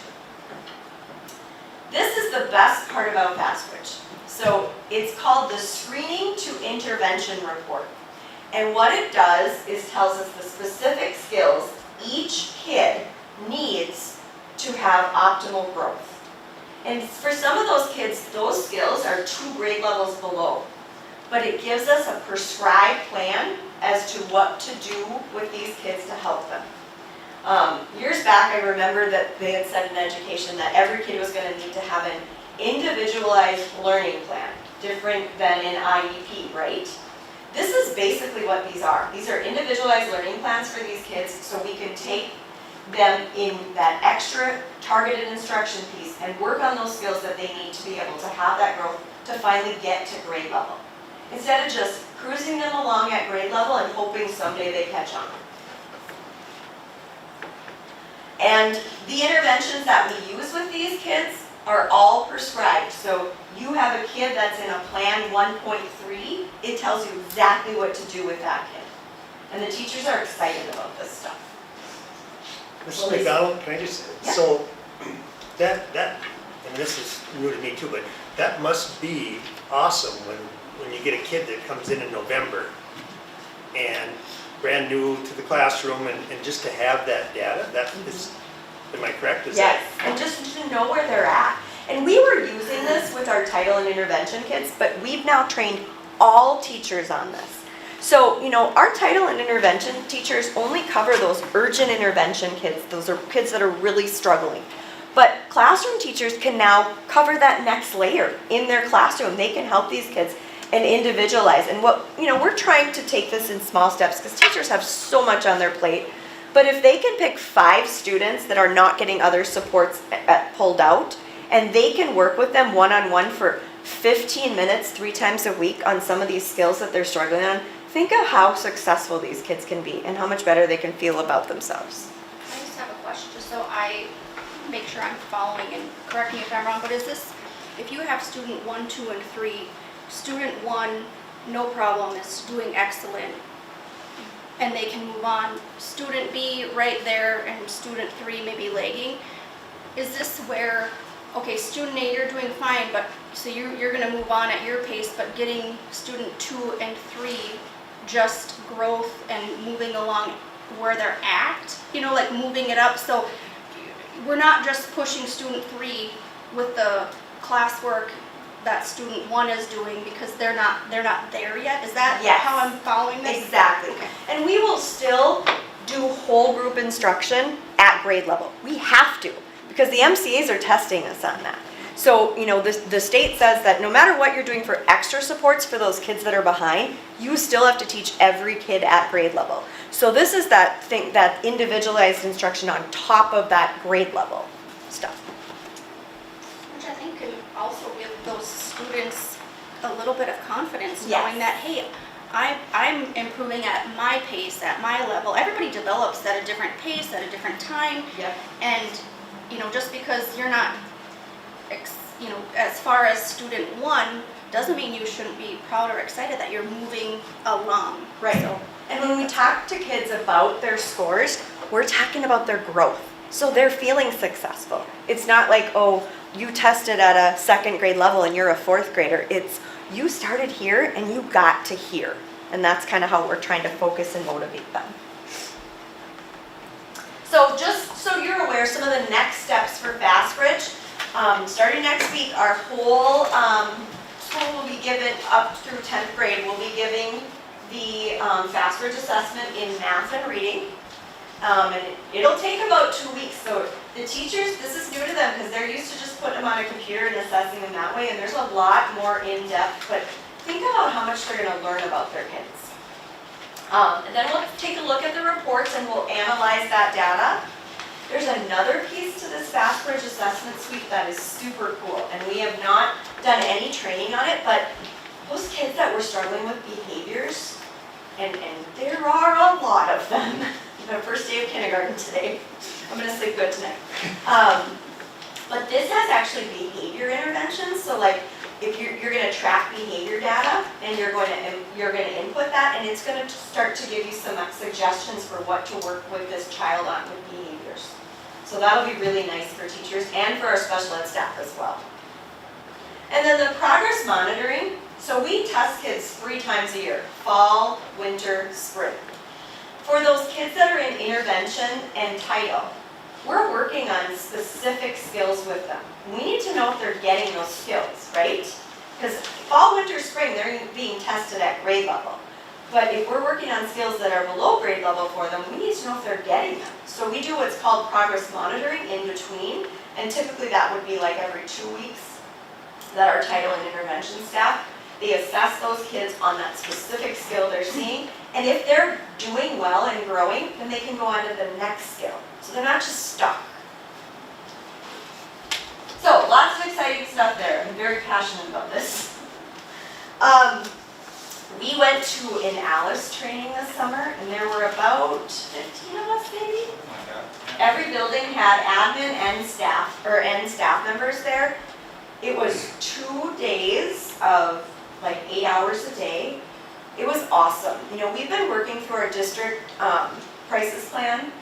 This is the best part about FastBridge. So it's called the Screening to Intervention Report. And what it does is tells us the specific skills each kid needs to have optimal growth. And for some of those kids, those skills are 2 grade levels below. But it gives us a prescribed plan as to what to do with these kids to help them. Years back, I remember that they had said in education that every kid was going to need to have an individualized learning plan, different than an IEP, right? This is basically what these are. These are individualized learning plans for these kids so we can take them in that extra targeted instruction piece and work on those skills that they need to be able to have that growth to finally get to grade level. Instead of just cruising them along at grade level and hoping someday they catch on. And the interventions that we use with these kids are all prescribed. So you have a kid that's in a plan 1.3, it tells you exactly what to do with that kid. And the teachers are excited about this stuff. Mrs. McDonald, can I just, Yeah. so that, and this is new to me too, but that must be awesome when you get a kid that comes in November and brand new to the classroom and just to have that data, that is, am I correct? Is Yes, and just to know where they're at. And we were using this with our title and intervention kids, but we've now trained all teachers on this. So, you know, our title and intervention teachers only cover those urgent intervention kids. Those are kids that are really struggling. But classroom teachers can now cover that next layer in their classroom. They can help these kids and individualize. And what, you know, we're trying to take this in small steps because teachers have so much on their plate. But if they can pick 5 students that are not getting other supports pulled out, and they can work with them one-on-one for 15 minutes 3 times a week on some of these skills that they're struggling on, think of how successful these kids can be and how much better they can feel about themselves. I just have a question, just so I make sure I'm following, and correct me if I'm wrong, but is this, if you have student 1, 2, and 3, student 1, no problem, is doing excellent, and they can move on, student B right there, and student 3 maybe lagging, is this where, okay, student A, you're doing fine, but so you're going to move on at your pace, but getting student 2 and 3 just growth and moving along where they're at, you know, like moving it up. So we're not just pushing student 3 with the classwork that student 1 is doing because they're not there yet. Is that Yes. how I'm following this? Exactly. Okay. And we will still do whole group instruction at grade level. We have to, because the MCAs are testing us on that. So, you know, the state says that no matter what you're doing for extra supports for those kids that are behind, you still have to teach every kid at grade level. So this is that thing, that individualized instruction on top of that grade level stuff. Which I think can also give those students a little bit of confidence, Yes. knowing that, hey, I'm improving at my pace, at my level. Everybody develops at a different pace, at a different time. Yep. And, you know, just because you're not, you know, as far as student 1, doesn't mean you shouldn't be proud or excited that you're moving along. Right. So, And when we talk to kids about their scores, we're talking about their growth. So they're feeling successful. It's not like, oh, you tested at a 2nd grade level and you're a 4th grader. It's you started here and you got to here. And that's kind of how we're trying to focus and motivate them. So just so you're aware, some of the next steps for FastBridge, starting next week, our whole school will be given up through 10th grade. We'll be giving the FastBridge assessment in math and reading. And it'll take about 2 weeks. So the teachers, this is new to them because they're used to just putting them on a computer and assessing them that way. And there's a lot more in depth. But think about how much they're going to learn about their kids. And then we'll take a look at the reports and we'll analyze that data. There's another piece to this Fast Bridge Assessment Suite that is super cool, and we have not done any training on it, but those kids that were struggling with behaviors, and there are a lot of them. The first day of kindergarten today. I'm gonna sleep good tonight. But this has actually behavior interventions, so like if you're gonna track behavior data and you're gonna input that, and it's gonna start to give you some suggestions for what to work with this child on with behaviors. So that'll be really nice for teachers and for our special ed staff as well. And then the progress monitoring. So we test kids 3 times a year, fall, winter, spring. For those kids that are in intervention and title, we're working on specific skills with them. We need to know if they're getting those skills, right? Because fall, winter, spring, they're being tested at grade level. But if we're working on skills that are below grade level for them, we need to know if they're getting them. So we do what's called progress monitoring in between, and typically that would be like every 2 weeks that our title and intervention staff, they assess those kids on that specific skill they're seeing, and if they're doing well and growing, then they can go on to the next skill. So they're not just stuck. So lots of exciting stuff there. I'm very passionate about this. We went to an ALICE training this summer, and there were about 15 of us maybe. Every building had admin and staff members there. It was 2 days of like 8 hours a day. It was awesome. You know, we've been working through our district crisis plan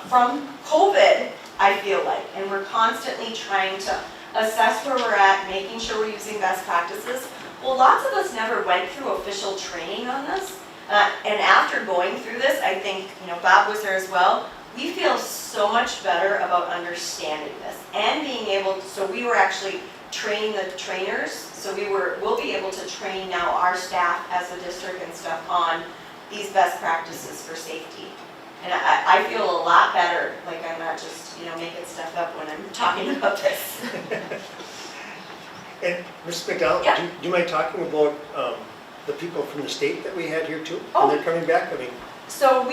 from COVID, I feel like, and we're constantly trying to assess where we're at, making sure we're using best practices. Well, lots of us never went through official training on this, and after going through this, I think, you know, Bob was there as well, we feel so much better about understanding this and being able to, so we were actually training the trainers, so we'll be able to train now our staff as a district and stuff on these best practices for safety. And I feel a lot better, like I'm not just, you know, making stuff up when I'm talking about this. And Ms. McDowell, Yeah. do you mind talking about the people from the state that we had here too? Oh. And they're coming back? I mean, So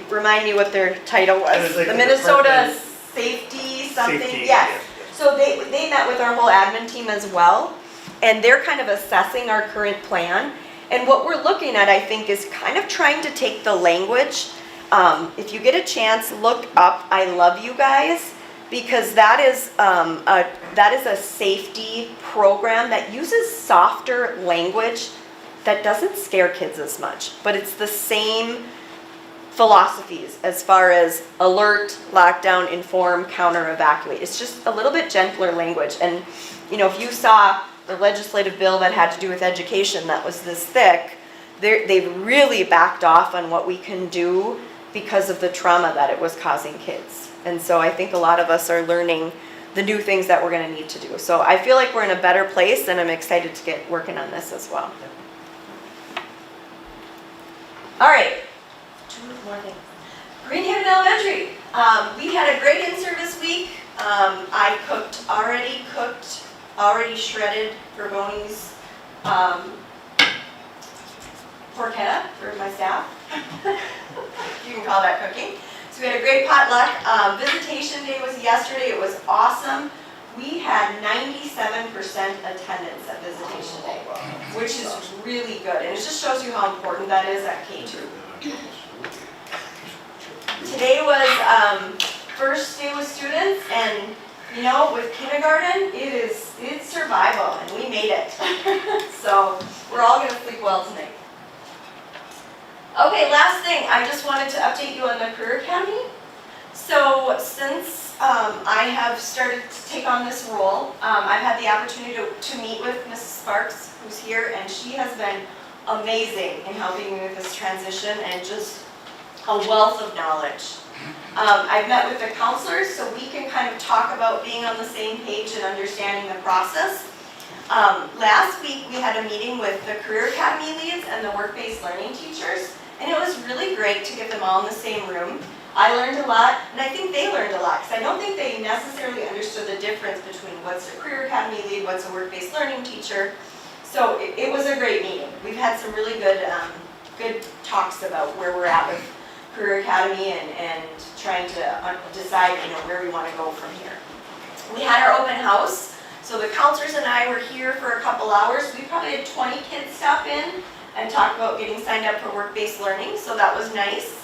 remind me what their title It was. was like The the Minnesota department- Safety something, Safety, yes. So they met with our whole admin team as well, and they're kind of assessing our current plan. And what we're looking at, I think, is kind of trying to take the language. If you get a chance, look up I Love You Guys, because that is a safety program that uses softer language that doesn't scare kids as much, but it's the same philosophies as far as alert, lockdown, inform, counter, evacuate. It's just a little bit gentler language. And you know, if you saw the legislative bill that had to do with education that was this thick, they've really backed off on what we can do because of the trauma that it was causing kids. And so I think a lot of us are learning the new things that we're going to need to do. So I feel like we're in a better place, and I'm excited to get working on this as well. All right, 2 more things. Greenhaven Elementary. We had a great in-service week. I already shredded Vergoni's porchetta for my staff. You can call that cooking. So we had a great potluck. Visitation day was yesterday. It was awesome. We had 97% attendance at visitation day, which is really good. And it just shows you how important that is at K2. Today was first day with students, and you know, with kindergarten, it's survival, and we made it. So we're all gonna sleep well tonight. Okay, last thing, I just wanted to update you on the Career Academy. So since I have started to take on this role, I've had the opportunity to meet with Mrs. Sparks, who's here, and she has been amazing in helping me with this transition and just a wealth of knowledge. I've met with the counselors so we can kind of talk about being on the same page and understanding the process. Last week we had a meeting with the Career Academy leads and the work-based learning teachers, and it was really great to get them all in the same room. I learned a lot, and I think they learned a lot, because I don't think they necessarily understood the difference between what's a Career Academy lead, what's a work-based learning teacher. So it was a great meeting. We've had some really good good talks about where we're at with Career Academy and trying to decide, where we want to go from here. We had our open house, so the counselors and I were here for a couple hours. We probably had 20 kids stop in and talk about getting signed up for work-based learning, so that was nice.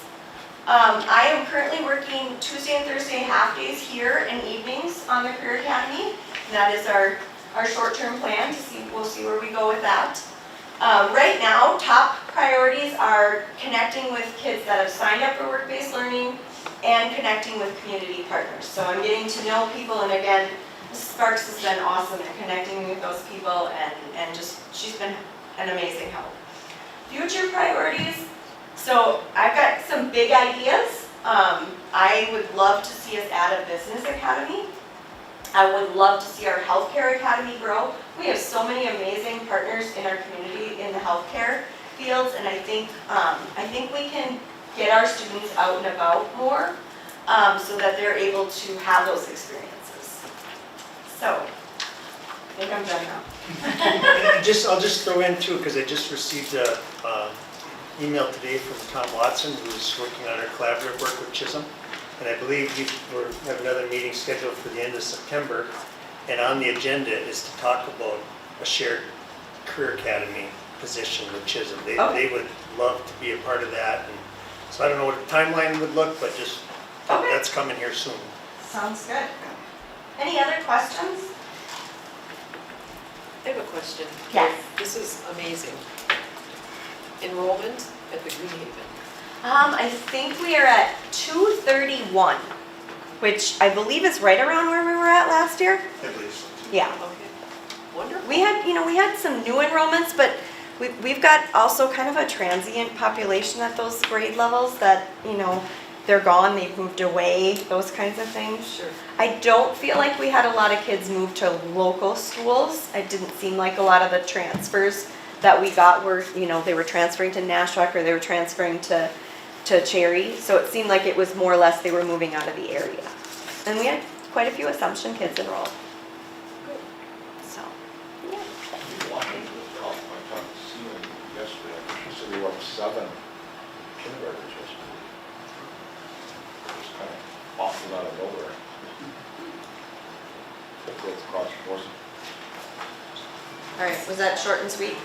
I am currently working Tuesday and Thursday half days here and evenings on the Career Academy. That is our short-term plan to see, we'll see where we go with that. Right now, top priorities are connecting with kids that have signed up for work-based learning and connecting with community partners. So I'm getting to know people, and again, Mrs. Sparks has been awesome at connecting me with those people, and just, she's been an amazing help. Future priorities. So I've got some big ideas. I would love to see us add a business academy. I would love to see our healthcare academy grow. We have so many amazing partners in our community in the healthcare fields, and I think we can get our students out and about more so that they're able to have those experiences. So, I think I'm done now. I'll just throw in too, because I just received a email today from Tom Watson, who's working on our collaborative work with Chisholm. And I believe we have another meeting scheduled for the end of September. And on the agenda is to talk about a shared Career Academy position with Chisholm. They would love to be a part of that. And so I don't know what the timeline would look, but just that's coming here soon. Sounds good. Any other questions? I have a question. Yes. This is amazing. Enrollment at the Green Haven. I think we are at 231, which I believe is right around where we were at last year. I believe so. Yeah. Okay. Wonderful. We had some new enrollments, but we've got also kind of a transient population at those grade levels that, they're gone, they've moved away, those kinds of things. Sure. I don't feel like we had a lot of kids move to local schools. It didn't seem like a lot of the transfers that we got were, they were transferring to Nashwauk or they were transferring to Cherry. So it seemed like it was more or less they were moving out of the area. And we had quite a few Assumption kids enrolled. So, yeah. I talked to Susan yesterday, I think she said we were up 7 kindergartners yesterday. Just kind of off and out of nowhere. Hopefully it's across the board. All right, was that short and sweet?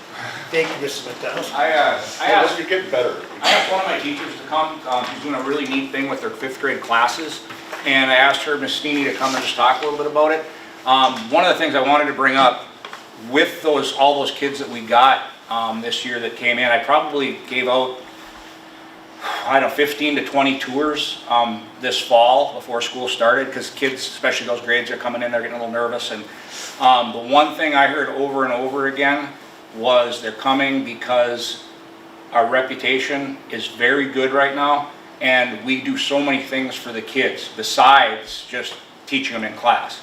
Thank you, Mrs. McDonald. I asked You're getting better. I asked one of my teachers to come. She's doing a really neat thing with their 5th grade classes. And I asked her, Miss Steeney, to come and just talk a little bit about it. One of the things I wanted to bring up with all those kids that we got this year that came in, I probably gave out, 15 to 20 tours this fall before school started, because kids, especially those grades, are coming in, they're getting a little nervous. And the one thing I heard over and over again was they're coming because our reputation is very good right now, and we do so many things for the kids besides just teaching them in class.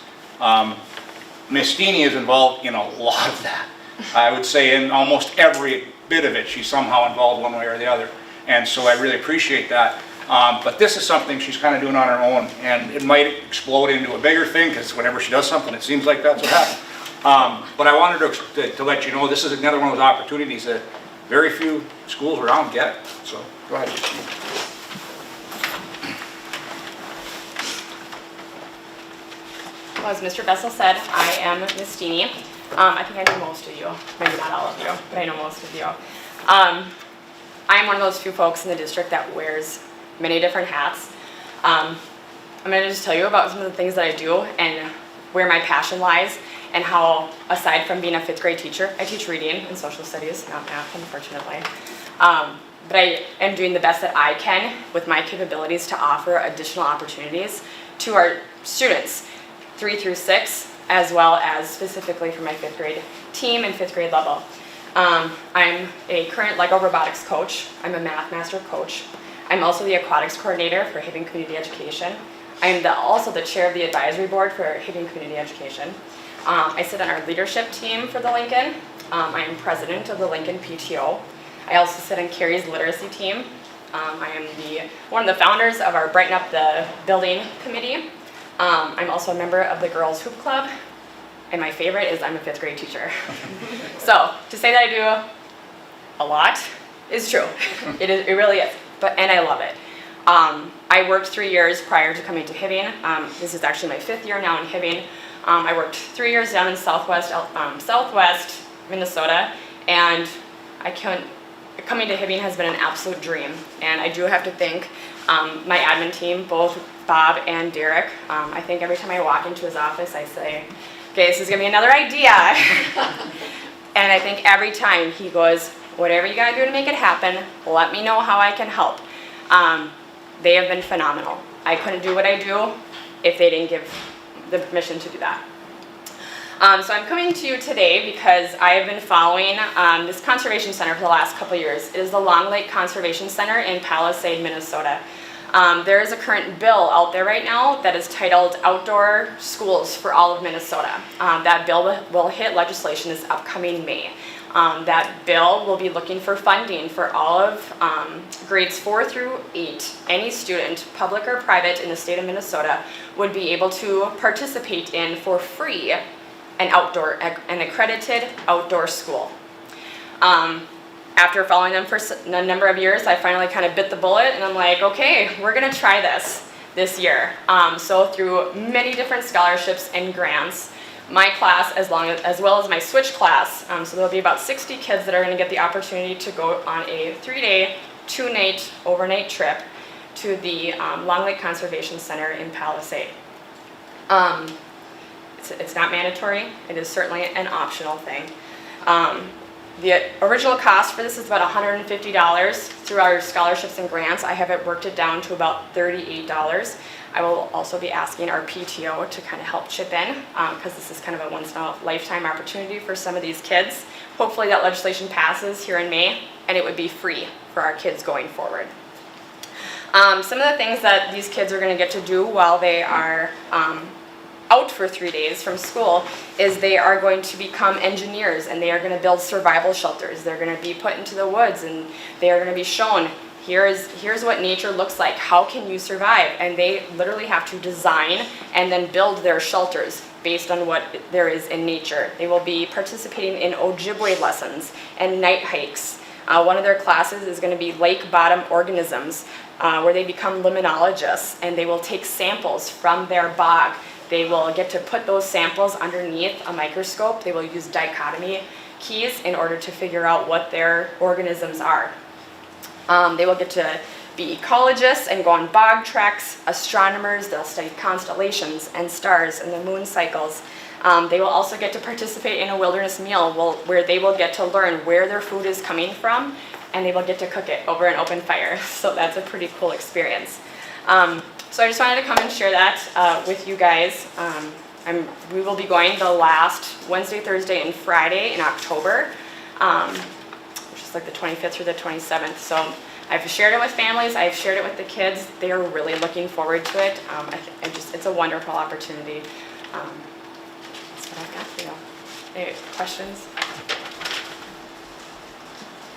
Miss Steeney is involved in a lot of that. I would say in almost every bit of it, she's somehow involved one way or the other. And so I really appreciate that. But this is something she's kind of doing on her own, and it might explode into a bigger thing, because whenever she does something, it seems like that's what happens. But I wanted to let you know this is another one of those opportunities that very few schools around get. So go ahead. Well, as Mr. Bessel said, I am Miss Steeney. I think I know most of you, maybe not all of you, but I know most of you. I'm one of those few folks in the district that wears many different hats. I'm going to just tell you about some of the things that I do and where my passion lies, and how, aside from being a 5th grade teacher, I teach reading and social studies, not math, unfortunately. But I am doing the best that I can with my capabilities to offer additional opportunities to our students, 3 through 6, as well as specifically for my 5th grade team and 5th grade level. I'm a current LEGO robotics coach. I'm a math master coach. I'm also the aquatics coordinator for Hibbing Community Education. I am also the chair of the advisory board for Hibbing Community Education. I sit on our leadership team for the Lincoln. I am president of the Lincoln PTO. I also sit on Carrie's literacy team. I am one of the founders of our Brighten Up the Building committee. I'm also a member of the Girls Hoop Club. And my favorite is I'm a 5th grade teacher. So to say that I do a lot It's true. It really is. And I love it. I worked 3 years prior to coming to Hibbing. This is actually my 5th year now in Hibbing. I worked 3 years down in Southwest Minnesota, and coming to Hibbing has been an absolute dream. And I do have to thank my admin team, both Bob and Derek. I think every time I walk into his office, I say, okay, this is gonna be another idea. And I think every time he goes, whatever you gotta do to make it happen, let me know how I can help. They have been phenomenal. I couldn't do what I do if they didn't give the permission to do that. So I'm coming to you today because I have been following this conservation center for the last couple of years. It is the Long Lake Conservation Center in Palisade, Minnesota. There is a current bill out there right now that is titled Outdoor Schools for All of Minnesota. That bill will hit legislation this upcoming May. That bill will be looking for funding for all of grades 4 through 8. Any student, public or private, in the state of Minnesota would be able to participate in for free an accredited outdoor school. After following them for a number of years, I finally kind of bit the bullet and I'm like, okay, we're gonna try this year. So through many different scholarships and grants, my class, as well as my switch class, so there'll be about 60 kids that are going to get the opportunity to go on a 3-day, 2-night, overnight trip to the Long Lake Conservation Center in Palisade. It's not mandatory. It is certainly an optional thing. The original cost for this is about $150. Through our scholarships and grants, I have worked it down to about $38. I will also be asking our PTO to kind of help chip in because this is kind of a once-in-a-lifetime opportunity for some of these kids. Hopefully that legislation passes here in May and it would be free for our kids going forward. Some of the things that these kids are going to get to do while they are out for 3 days from school is they are going to become engineers and they are going to build survival shelters. They're going to be put into the woods and they are going to be shown here's what nature looks like. How can you survive? And they literally have to design and then build their shelters based on what there is in nature. They will be participating in Ojibwe lessons and night hikes. One of their classes is going to be lake bottom organisms, where they become limnologists and they will take samples from their bog. They will get to put those samples underneath a microscope. They will use dichotomy keys in order to figure out what their organisms are. They will get to be ecologists and go on bog treks, astronomers. They'll study constellations and stars and the moon cycles. They will also get to participate in a wilderness meal where they will get to learn where their food is coming from and they will get to cook it over an open fire. So that's a pretty cool experience. So I just wanted to come and share that with you guys. We will be going the last Wednesday, Thursday, and Friday in October, which is like the 25th through the 27th. So I've shared it with families, I've shared it with the kids. They are really looking forward to it. It's a wonderful opportunity. That's what I've got for you. Any questions?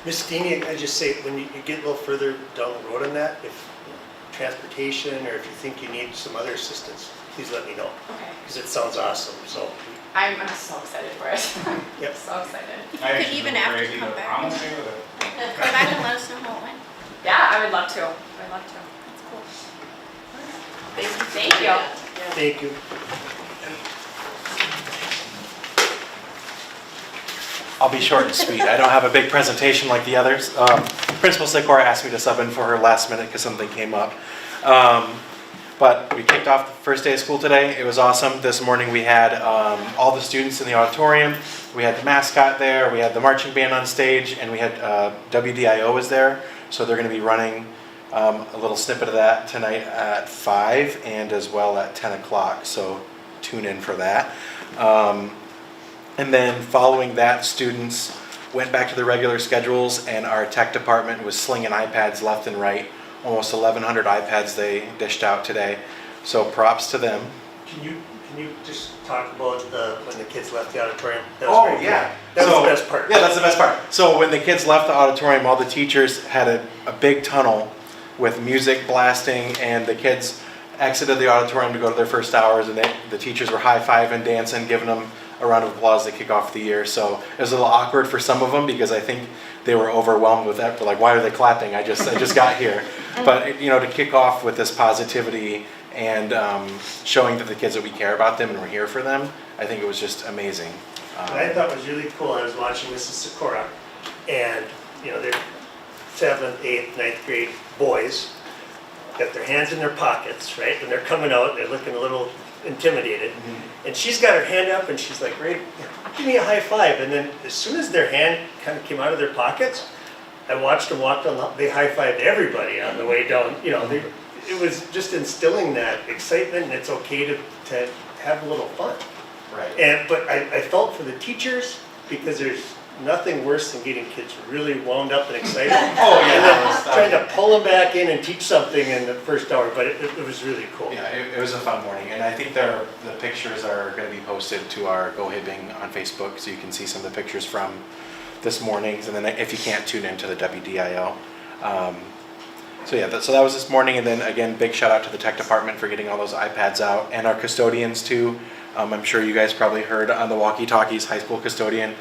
Ms. Dini, I just say, when you get a little further down the road on that, if transportation or if you think you need some other assistance, please let me know. Okay. Because it sounds awesome, so. I'm so excited for it. Yep. So excited. You could even after come back. I'm okay with it. Come back and let us know how it went. Yeah, I would love to. I'd love to. That's cool. Thank you. Thank you. I'll be short and sweet. I don't have a big presentation like the others. Principal Sikora asked me to sub in for her last minute because something came up. But we kicked off the first day of school today. It was awesome. This morning we had all the students in the auditorium. We had the mascot there. We had the marching band on stage, and we had WDIO was there. So they're going to be running a little snippet of that tonight at 5 and as well at 10 o'clock. So tune in for that. And then following that, students went back to their regular schedules, and our tech department was slinging iPads left and right. Almost 1,100 iPads they dished out today. So props to them. Can you just talk about when the kids left the auditorium? That was great. Yeah. That was the best part. Yeah, that's the best part. So when the kids left the auditorium, all the teachers had a big tunnel with music blasting, and the kids exited the auditorium to go to their first hours, and the teachers were high-fiving, dancing, giving them a round of applause to kick off the year. So it was a little awkward for some of them because I think they were overwhelmed with that. They're like, why are they clapping? I just got here. But to kick off with this positivity and showing to the kids that we care about them and we're here for them, I think it was just amazing. What I thought was really cool, I was watching Mrs. Sikora, and they're 7th, 8th, 9th grade boys, got their hands in their pockets, right? And they're coming out, they're looking a little intimidated. And she's got her hand up and she's like, "Ray, give me a high five." And then as soon as their hand kind of came out of their pockets, I watched them walk down, they high-fived everybody on the way down. It was just instilling that excitement, and it's okay to have a little fun. Right. But I felt for the teachers, because there's nothing worse than getting kids really wound up and excited. Oh, yeah. And then trying to pull them back in and teach something in the first hour, but it was really cool. Yeah, it was a fun morning, and I think the pictures are going to be posted to our Go Hibbing on Facebook, so you can see some of the pictures from this morning, and then if you can't, tune into the WDIO. So that was this morning, and then again, big shout out to the tech department for getting all those iPads out, and our custodians too. I'm sure you guys probably heard on the walkie-talkies, high school custodian,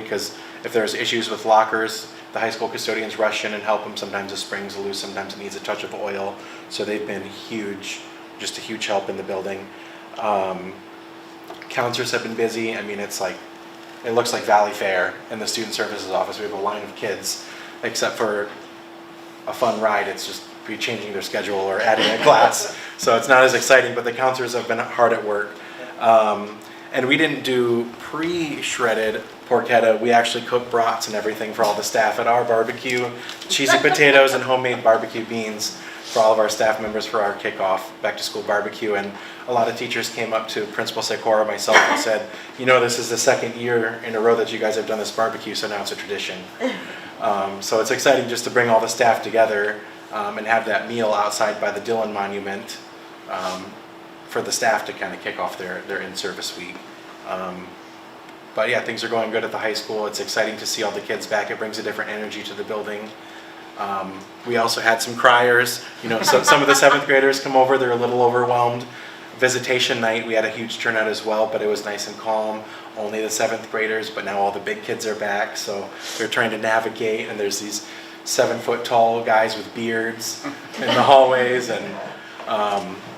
because if there's issues with lockers, the high school custodians rush in and help them. Sometimes the spring's loose, sometimes it needs a touch of oil. So they've been huge, just a huge help in the building. Counselors have been busy. I mean, it looks like Valley Fair in the student services office. We have a line of kids, except for a fun ride. It's just changing their schedule or adding a class. So it's not as exciting, but the counselors have been hard at work. And we didn't do pre-shredded porchetta. We actually cooked brats and everything for all the staff at our barbecue, cheesy potatoes and homemade barbecue beans for all of our staff members for our kickoff back to school barbecue. And a lot of teachers came up to Principal Sikora, myself, and said, this is the second year in a row that you guys have done this barbecue, so now it's a tradition. So it's exciting just to bring all the staff together and have that meal outside by the Dillon Monument for the staff to kind of kick off their in-service week. But yeah, things are going good at the high school. It's exciting to see all the kids back. It brings a different energy to the building. We also had some criers. So some of the 7th graders come over. They're a little overwhelmed. Visitation night, we had a huge turnout as well, but it was nice and calm. Only the 7th graders, but now all the big kids are back. So they're trying to navigate, and there's these 7-foot-tall guys with beards in the hallways, and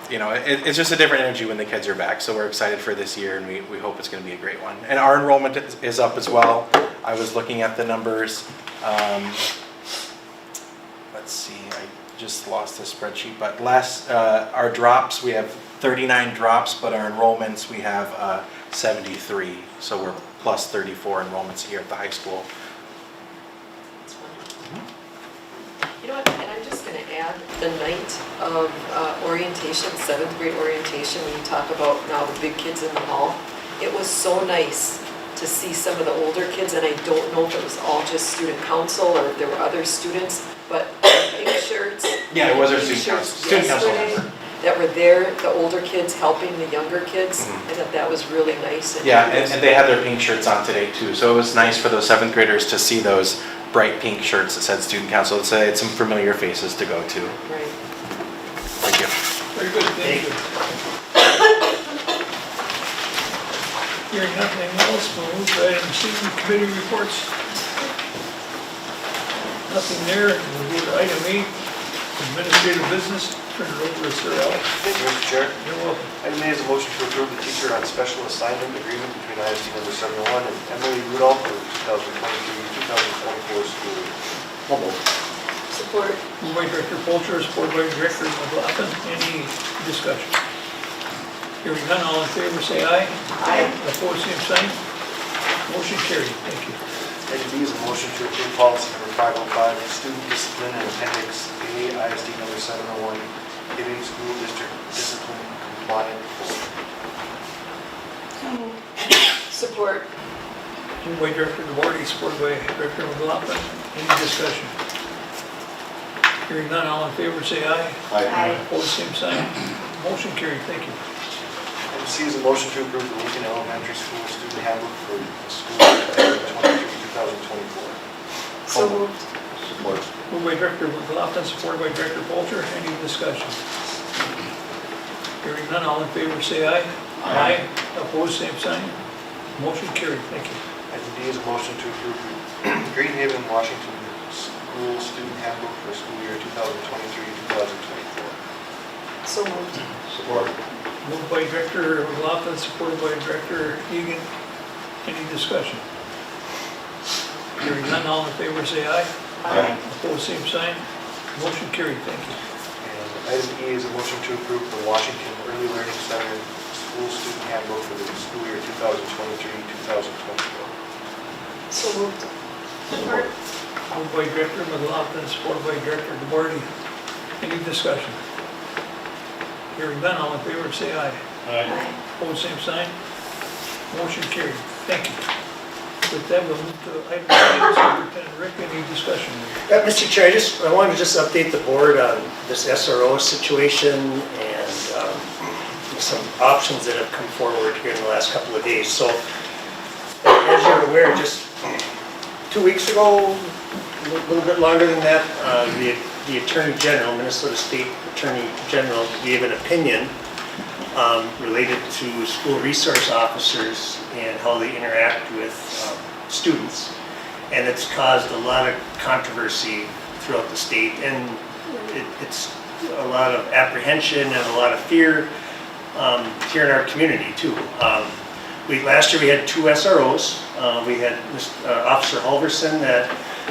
it's just a different energy when the kids are back. So we're excited for this year, and we hope it's going to be a great one. And our enrollment is up as well. I was looking at the numbers. Let's see, I just lost the spreadsheet, but our drops, we have 39 drops, but our enrollments, we have 73. So we're plus 34 enrollments here at the high school. You know what, and I'm just going to add, the night of orientation, 7th grade orientation, when you talk about now the big kids in the hall, it was so nice to see some of the older kids, and I don't know if it was all just student council or if there were other students, but pink shirts. Yeah, it was our pink student shirts council yesterday member. That were there, the older kids helping the younger kids, and that was really nice. Yeah, and they had their pink shirts on today too, so it was nice for those 7th graders to see those bright pink shirts that said student council. It's some familiar faces to go to. Right. Thank you. Very good, thank you. Hearing nothing else, we'll move to item C, committee reports. Nothing there, we'll go to item 8, administrative business. Turn it over to Sir Al. Thank you, Mr. Chair. You're welcome. Item A is a motion to approve the teacher on special assignment agreement between ISD number 701 and Emily Rudolph for 2023-2024 school year. Support. Moved by Director Polter, supported by Director McLaughlin. Any discussion? Hearing none, all in favor say aye. Aye. Opposed, same sign. Motion carried. Thank you. Item B is a motion to approve policy number 505, student discipline and appendix A, ISD number 701, Hibbing School District Discipline Compliant. Support. Moved by Director DeWarty, supported by Director McLaughlin. Any discussion? Hearing none, all in favor say aye. Aye. Opposed, same sign. Motion carried. Thank you. Item C is a motion to approve the Lincoln Elementary School student handbook for the school year 2023-2024. So moved. Support. Moved by Director McLaughlin, supported by Director Polter. Any discussion? Hearing none, all in favor say aye. Aye. Opposed, same sign. Motion carried, thank you. Item D is a motion to approve Green Haven, Washington School Student Handbook for school year 2023-2024. So moved. Support. Moved by Director McLaughlin, supported by Director Egan. Any discussion? Hearing none, all in favor say aye. Aye. Opposed, same sign. Motion carried, thank you. And item E is a motion to approve the Washington Early Learning Center School Student Handbook for the school year 2023-2024. So moved. Support. Moved by Director McLaughlin, supported by Director DeBoerty. Any discussion? Hearing none, all in favor say aye. Aye. Opposed, same sign. Motion carried, thank you. With that, we'll move to item 5, Superintendent Rick, any discussion? Mr. Chair, I wanted to just update the board on this SRO situation and some options that have come forward here in the last couple of days. So, as you're aware, just 2 weeks ago, a little bit longer than that, the Attorney General, Minnesota State Attorney General, gave an opinion related to school resource officers and how they interact with students. And it's caused a lot of controversy throughout the state, and it's a lot of apprehension and a lot of fear here in our community too. Last year we had 2 SROs. We had Officer Halverson that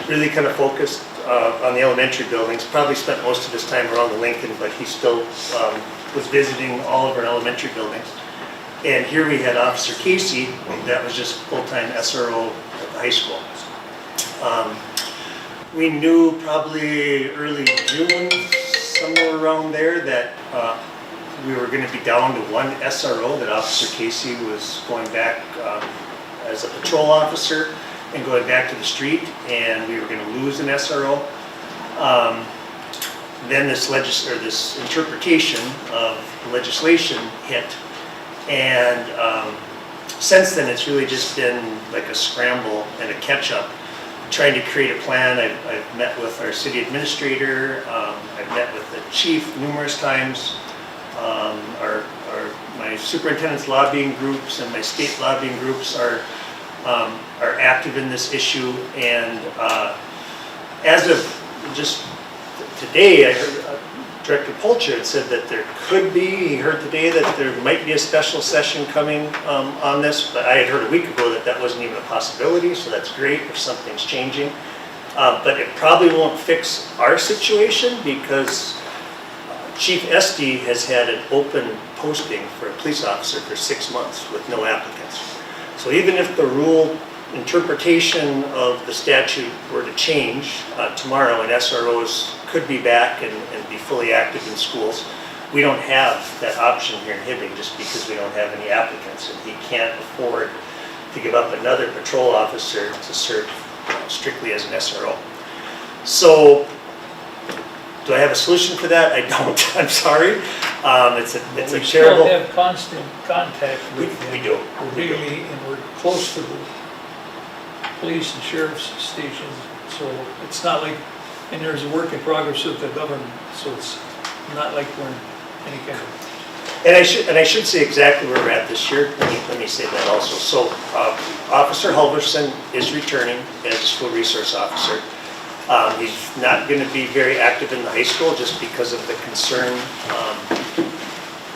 really kind of focused on the elementary buildings, probably spent most of his time around the Lincoln, but he still was visiting all of our elementary buildings. And here we had Officer Casey, that was just full-time SRO at the high school. We knew probably early June, somewhere around there, that we were going to be down to 1 SRO, that Officer Casey was going back as a patrol officer and going back to the street, and we were going to lose an SRO. Then this interpretation of legislation hit, and since then it's really just been like a scramble and a catch-up, trying to create a plan. I've met with our city administrator, I've met with the chief numerous times, my superintendent's lobbying groups and my state lobbying groups are active in this issue, and as of just today, I heard Director Polcher had said that there could be, he heard today that there might be a special session coming on this, but I had heard a week ago that that wasn't even a possibility, so that's great if something's changing. But it probably won't fix our situation, because Chief Esty has had an open posting for a police officer for 6 months with no applicants. So even if the rule interpretation of the statute were to change tomorrow and SROs could be back and be fully active in schools, we don't have that option here in Hibbing just because we don't have any applicants, and he can't afford to give up another patrol officer to serve strictly as an SRO. So, do I have a solution for that? I don't. I'm sorry. It's a We terrible. still have constant contact with them. We do. Really, and we're close to the police and sheriff's stations, so it's not like, and there's a work in progress with the government, so it's not like we're in any kind of. And I should say exactly where we're at this year. Let me say that also. So, Officer Halverson is returning as a school resource officer. He's not going to be very active in the high school just because of the concern.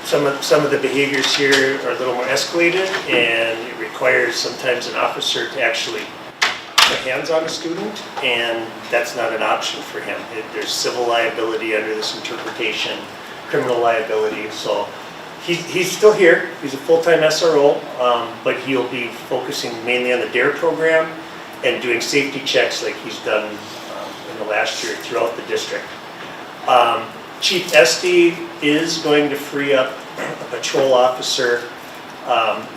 Some of the behaviors here are a little more escalated, and it requires sometimes an officer to actually put hands on a student, and that's not an option for him. There's civil liability under this interpretation, criminal liability. So he's still here. He's a full-time SRO, but he'll be focusing mainly on the DARE program and doing safety checks like he's done in the last year throughout the district. Chief Esty is going to free up a patrol officer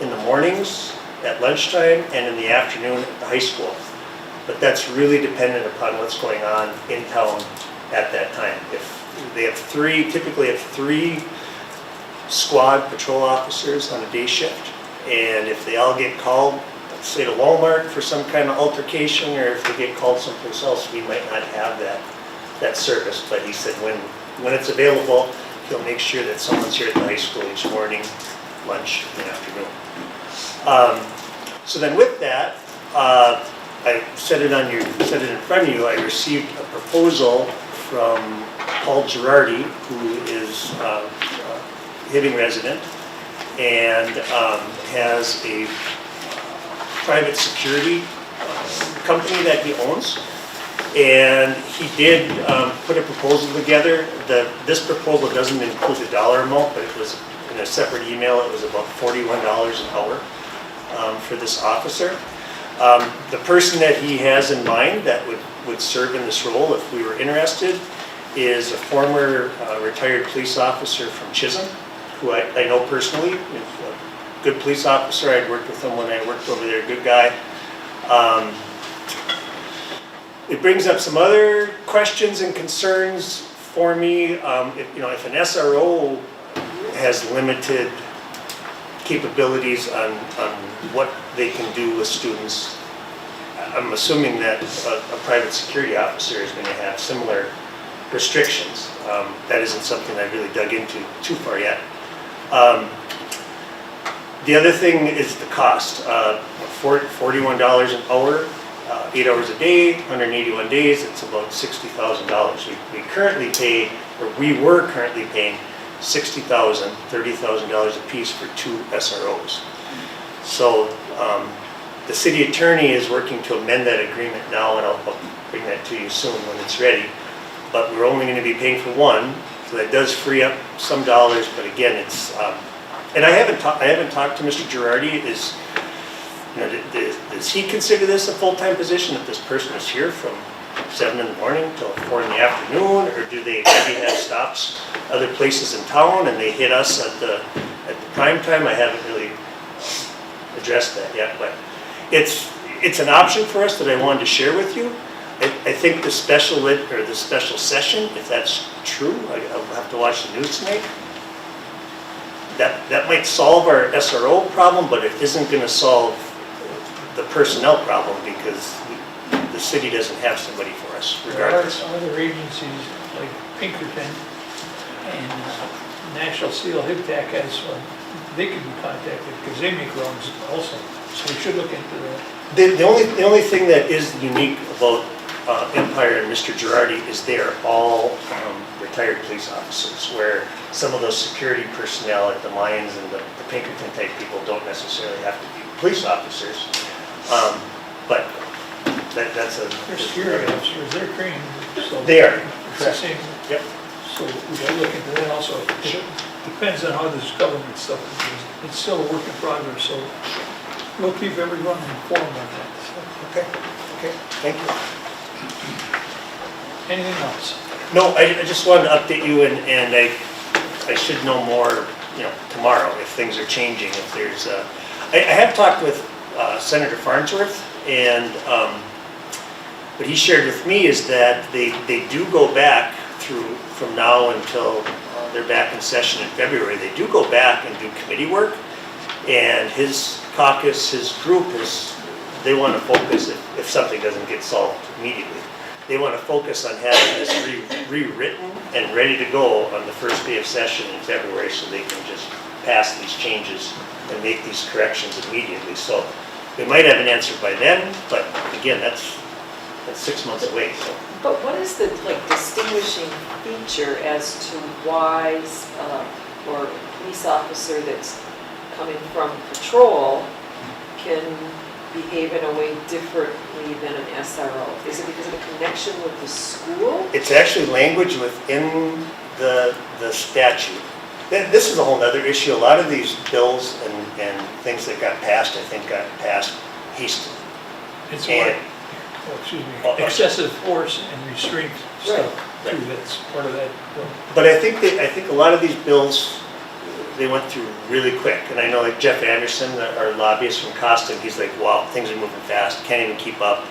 in the mornings, at lunchtime, and in the afternoon at the high school. But that's really dependent upon what's going on in town at that time. If they have typically have three squad patrol officers on a day shift, and if they all get called, let's say to Walmart for some kind of altercation, or if they get called someplace else, we might not have that service. But he said when it's available, he'll make sure that someone's here at the high school each morning, lunch, and afternoon. So then with that, I set it in front of you, I received a proposal from Paul Girardi, who is a Hibbing resident, and has a private security company that he owns. And he did put a proposal together. This proposal doesn't include the dollar amount, but it was in a separate email, it was about $41 an hour for this officer. The person that he has in mind that would serve in this role, if we were interested, is a former retired police officer from Chisholm, who I know personally, is a good police officer. I'd worked with him when I worked over there, good guy. It brings up some other questions and concerns for me. If an SRO has limited capabilities on what they can do with students, I'm assuming that a private security officer is going to have similar restrictions. That isn't something I really dug into too far yet. The other thing is the cost. $41 an hour, 8 hours a day, 181 days, it's about $60,000. We currently pay, or we were currently paying $60,000, $30,000 a piece for 2 SROs. So the city attorney is working to amend that agreement now, and I'll bring that to you soon when it's ready. But we're only going to be paying for 1, so that does free up some dollars. But again, it's and I haven't talked to Mr. Girardi. Does he consider this a full-time position if this person is here from 7 in the morning till 4 in the afternoon, or do they maybe have stops other places in town and they hit us at the prime time? I haven't really addressed that yet, but it's an option for us that I wanted to share with you. I think the special session, if that's true, I'll have to watch the news tonight. That might solve our SRO problem, but it isn't going to solve the personnel problem because the city doesn't have somebody for us, regardless. There are other agencies like Pinkerton and National Steel HIBTAC has one. They can be contacted because they make runs also. So we should look into that. The only thing that is unique about Empire and Mr. Girardi is they are all retired police officers, where some of those security personnel at the mines and the Pinkerton type people don't necessarily have to be police officers. But that's a... They're security officers, they're trained. So They are. It's the same. Yep. So we should look into that also. It depends on how this government stuff is. It's still a work in progress, so we'll keep everyone informed on that. So, Okay, thank you. anything else? No, I just wanted to update you, and I should know more, tomorrow if things are changing. If there's, I have talked with Senator Farnsworth, and what he shared with me is that they do go back from now until they're back in session in February. They do go back and do committee work, and his caucus, his group they want to focus if something doesn't get solved immediately. They want to focus on having this rewritten and ready to go on the first day of session in February, so they can just pass these changes and make these corrections immediately. So we might have an answer by then, but again, that's 6 months away. So. But what is the distinguishing feature as to why or a police officer that's coming from patrol can behave in a way differently than an SRO? Is it because of a connection with the school? It's actually language within the statute. This is a whole other issue. A lot of these bills and things that got passed, I think got passed hastily. It's excessive force and restraint stuff too. That's part of that bill. But I think a lot of these bills, they went through really quick. And I know like Jeff Anderson, our lobbyist from Costa, he's like, wow, things are moving fast, can't even keep up.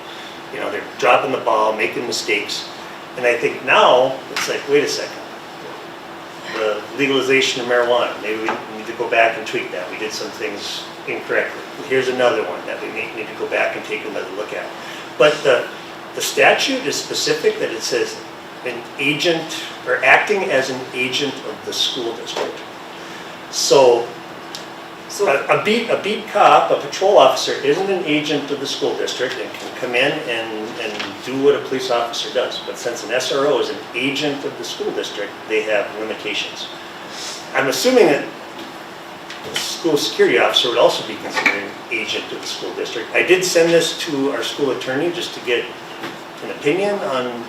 They're dropping the ball, making mistakes. And I think now, it's like, wait a second. The legalization of marijuana, maybe we need to go back and tweak that. We did some things incorrectly. Here's another one that we need to go back and take another look at. But the statute is specific that it says an agent, or acting as an agent of the school district. So So, A beat cop, a patrol officer isn't an agent of the school district and can come in and do what a police officer does. But since an SRO is an agent of the school district, they have limitations. I'm assuming that the school security officer would also be considered an agent of the school district. I did send this to our school attorney just to get an opinion on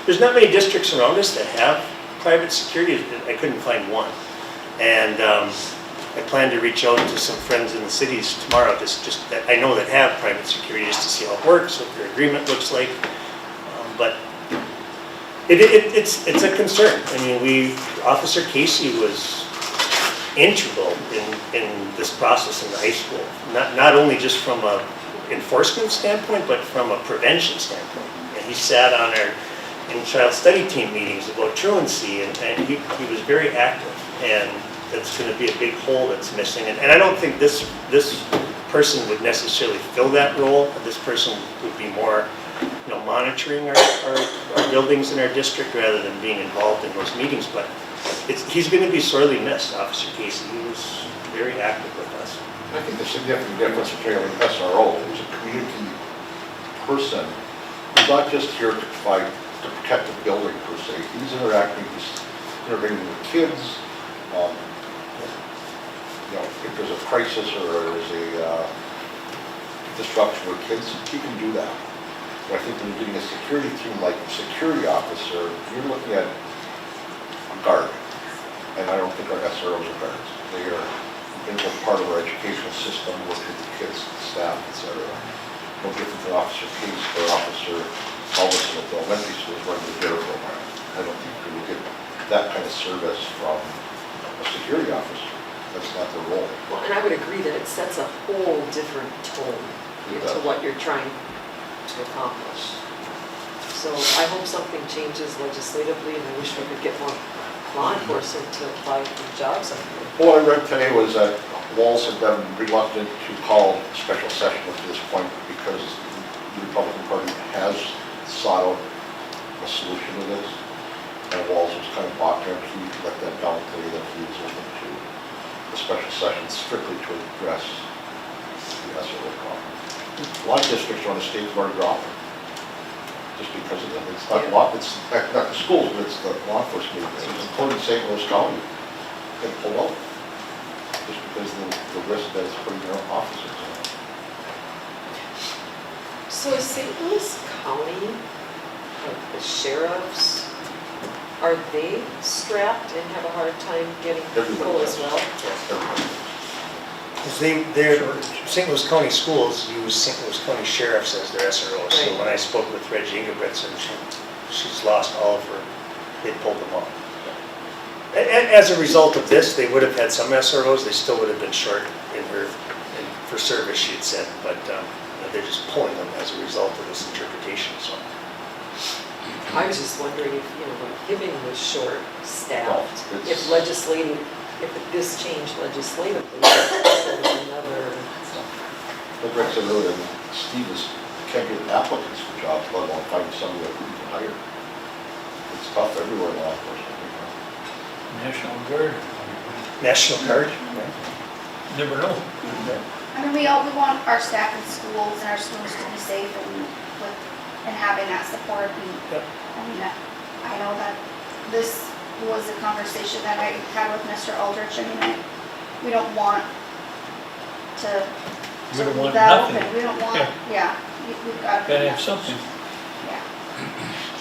there's not many districts around us that have private security. I couldn't find one. And I plan to reach out to some friends in the cities tomorrow, just that I know that have private security, just to see how it works, what their agreement looks like. But it's a concern. I mean, Officer Casey was integral in this process in the high school. Not only just from a enforcement standpoint, but from a prevention standpoint. And he sat on our in-child study team meetings about truancy, and he was very active. And that's going to be a big hole that's missing. And I don't think this person would necessarily fill that role. This person would be more, monitoring our buildings in our district rather than being involved in those meetings. But he's going to be sorely missed, Officer Casey. He was very active with us. I think the significant difference between an SRO, who's a community person, who's not just here to protect the building per se. He's interacting, he's interacting with kids. If there's a crisis or there's a disruption with kids, he can do that. But I think when you're getting a security team like a security officer, you're looking at a guard. And I don't think our SROs are guards. They are an integral part of our educational system, working with the kids, the staff, etc. No different than Officer Case or Officer Alderson at the elementary schools running the DARE program. I don't think we will get that kind of service from a security officer. That's not their role. well, and I would agree that it sets a whole different tone to what you're trying to accomplish. So I hope something changes legislatively, and I wish we could get more law enforcement to apply for jobs up here. What I read today was that Walz had been reluctant to call a special session up to this point because the Republican Party has sought out a solution to this. And Walz was kind of balked at. He let that down today that he was open to a special session strictly to address the SRO problem. A lot of districts around the state have already dropped it, just because of that. It's not not the schools, but it's the law enforcement agencies, including St. Louis County, get pulled out just because of the risk that it's putting their officers in. So is St. Louis County, like the sheriffs, are they strapped and have a hard time getting people as well? Because St. Louis County Schools use St. Louis County Sheriffs as their SROs. So Right. when I spoke with Reggie Ingebretson, she's lost all of her, they pulled them off. As a result of this, they would have had some SROs, they still would have been short for service, she had said, but they're just pulling them as a result of this interpretation, so. I was just wondering if, when Hibbing was short-staffed, Well, if this changed legislatively, there was another, Like Rick said earlier, Steve can't get applicants for jobs, let alone finding somebody that we can hire. It's tough everywhere in law enforcement right now. National Guard, National Guard? never know. I mean, we want our staff in schools and our students to be safe and having that support. And Yep. I mean, I know that this was a conversation that I had with Mr. Aldrich. I mean, we don't want to We don't leave want that nothing. open. We don't want, we've got to. Gotta have something. Yeah.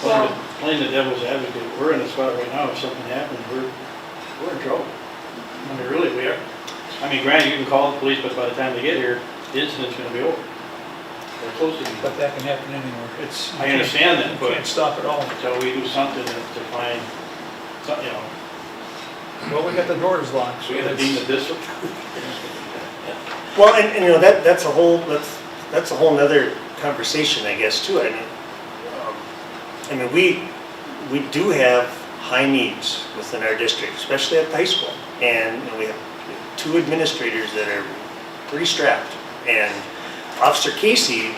Well, playing the devil's advocate, we're in a spot right now, if something happens, we're in trouble. I mean, really, we are. I mean, granted, you can call the police, but by the time they get here, the incident's gonna be over. They're close to But be. that can happen anywhere. I understand that, You but can't stop it all. until we do something to find, something, Well, we got the doors locked, so we gotta deem it this. Well, and that's a whole nother conversation, I guess, too. I mean, we do have high needs within our district, especially at the high school. And we have 2 administrators that are pretty strapped. And Officer Casey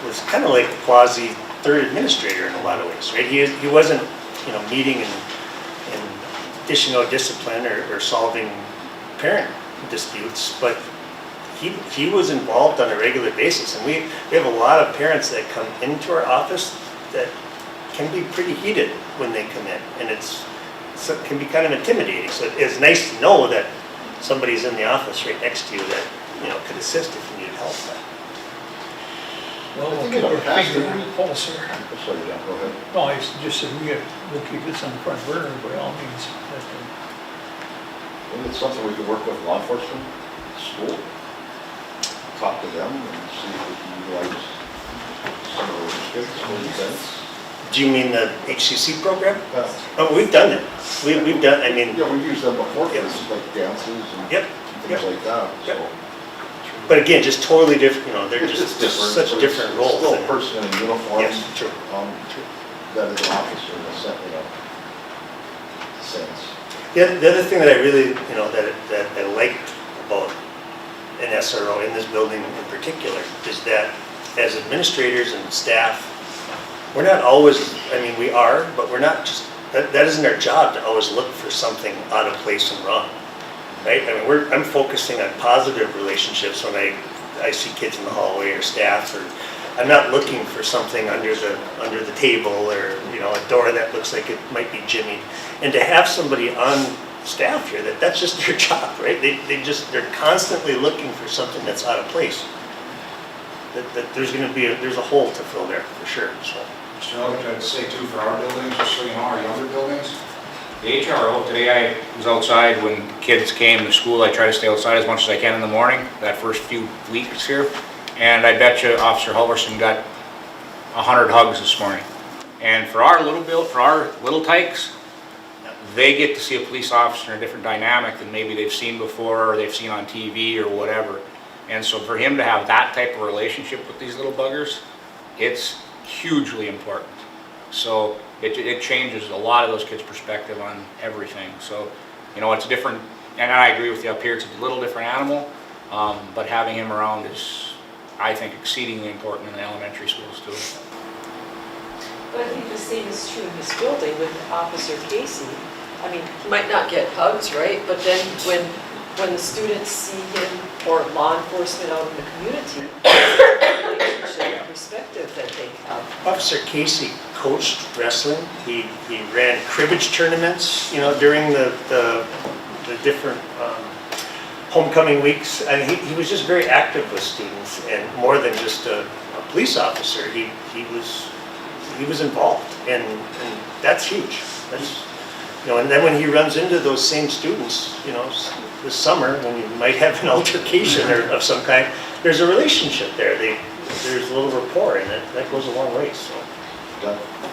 was kind of like a quasi third administrator in a lot of ways, right? He wasn't, meeting and dishing out discipline or solving parent disputes, but he was involved on a regular basis, and we have a lot of parents that come into our office that can be pretty heated when they come in, and so it can be kind of intimidating. So it's nice to know that somebody's in the office right next to you that, could assist if you needed help. Well, I we'll think keep in the our past, finger on the pulse here. I'm sorry, Dan, go ahead. No, I just said we'll keep this on the front burner by all means. Maybe it's something we could work with law enforcement, school, talk to them and see if we can utilize some of those kids, those events. Do you mean the HCC program? Yeah. Oh, we've done it. We've done, I mean, Yeah, we've used them before, for Yep. instance, like dances and Yep, things yep. like that, Yep. so. but again, just totally different, they're It's just different, such but different it's roles. Still a person in a uniform. Yes, true. That is an officer in a sense. The other thing that I really, that I liked about an SRO in this building in particular is that as administrators and staff, we're not always, we are, but we're not just, that isn't our job to always look for something out of place and wrong, right? I'm focusing on positive relationships when I see kids in the hallway or staff, or I'm not looking for something under the table or, a door that looks like it might be jimmied. And to have somebody on staff here, that's just their job, right? They're constantly looking for something that's out of place. That there's a hole to fill there for sure, so. Mr. Elder, I'd say too, for our buildings, just so you know, our younger buildings, the HRO, today I was outside when kids came to school. I try to stay outside as much as I can in the morning, that first few weeks here. And I bet you Officer Halverson got 100 hugs this morning. And for our little tykes, they get to see a police officer in a different dynamic than maybe they've seen before or they've seen on TV or whatever. And so for him to have that type of relationship with these little buggers, it's hugely important. So it changes a lot of those kids' perspective on everything. So, it's different, and I agree with you up here, it's a little different animal, but having him around is, I think, exceedingly important in the elementary schools too. But I think the same is true in this building with Officer Casey. He might not get hugs, right? But then when the students see him or law enforcement out in the community, the relationship perspective that they have. Officer Casey coached wrestling. He ran cribbage tournaments, during the different homecoming weeks. And he was just very active with students, and more than just a police officer, he was involved, and that's huge. That's, and then when he runs into those same students, this summer, when you might have an altercation or of some kind, there's a relationship there. There's a little rapport, and that goes a long way. So.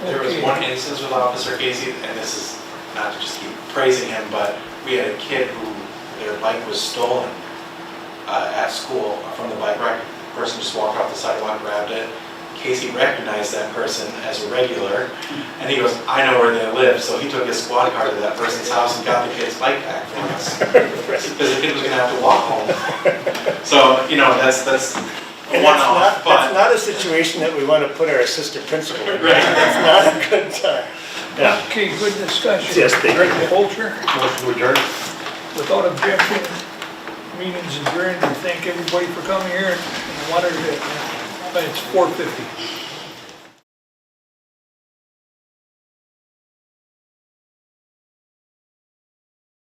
There was one instance with Officer Casey, and this is not to just keep praising him, but we had a kid who their bike was stolen at school from the bike rack. The person just walked off the sidewalk, grabbed it. Casey recognized that person as a regular, and he goes, I know where they live, so he took his squad car to that person's house and got the kid's bike back for us. Because the kid was going to have to walk home. So, that's And that's not a situation that we want to put our assistant principal in. Right? That's not a good time. Yeah. Okay, good discussion. Yes, thank you. Director Polter, Motion to adjourn? without objection, meeting's adjourned, and thank everybody for coming here, and I wanted to, it's 4:50.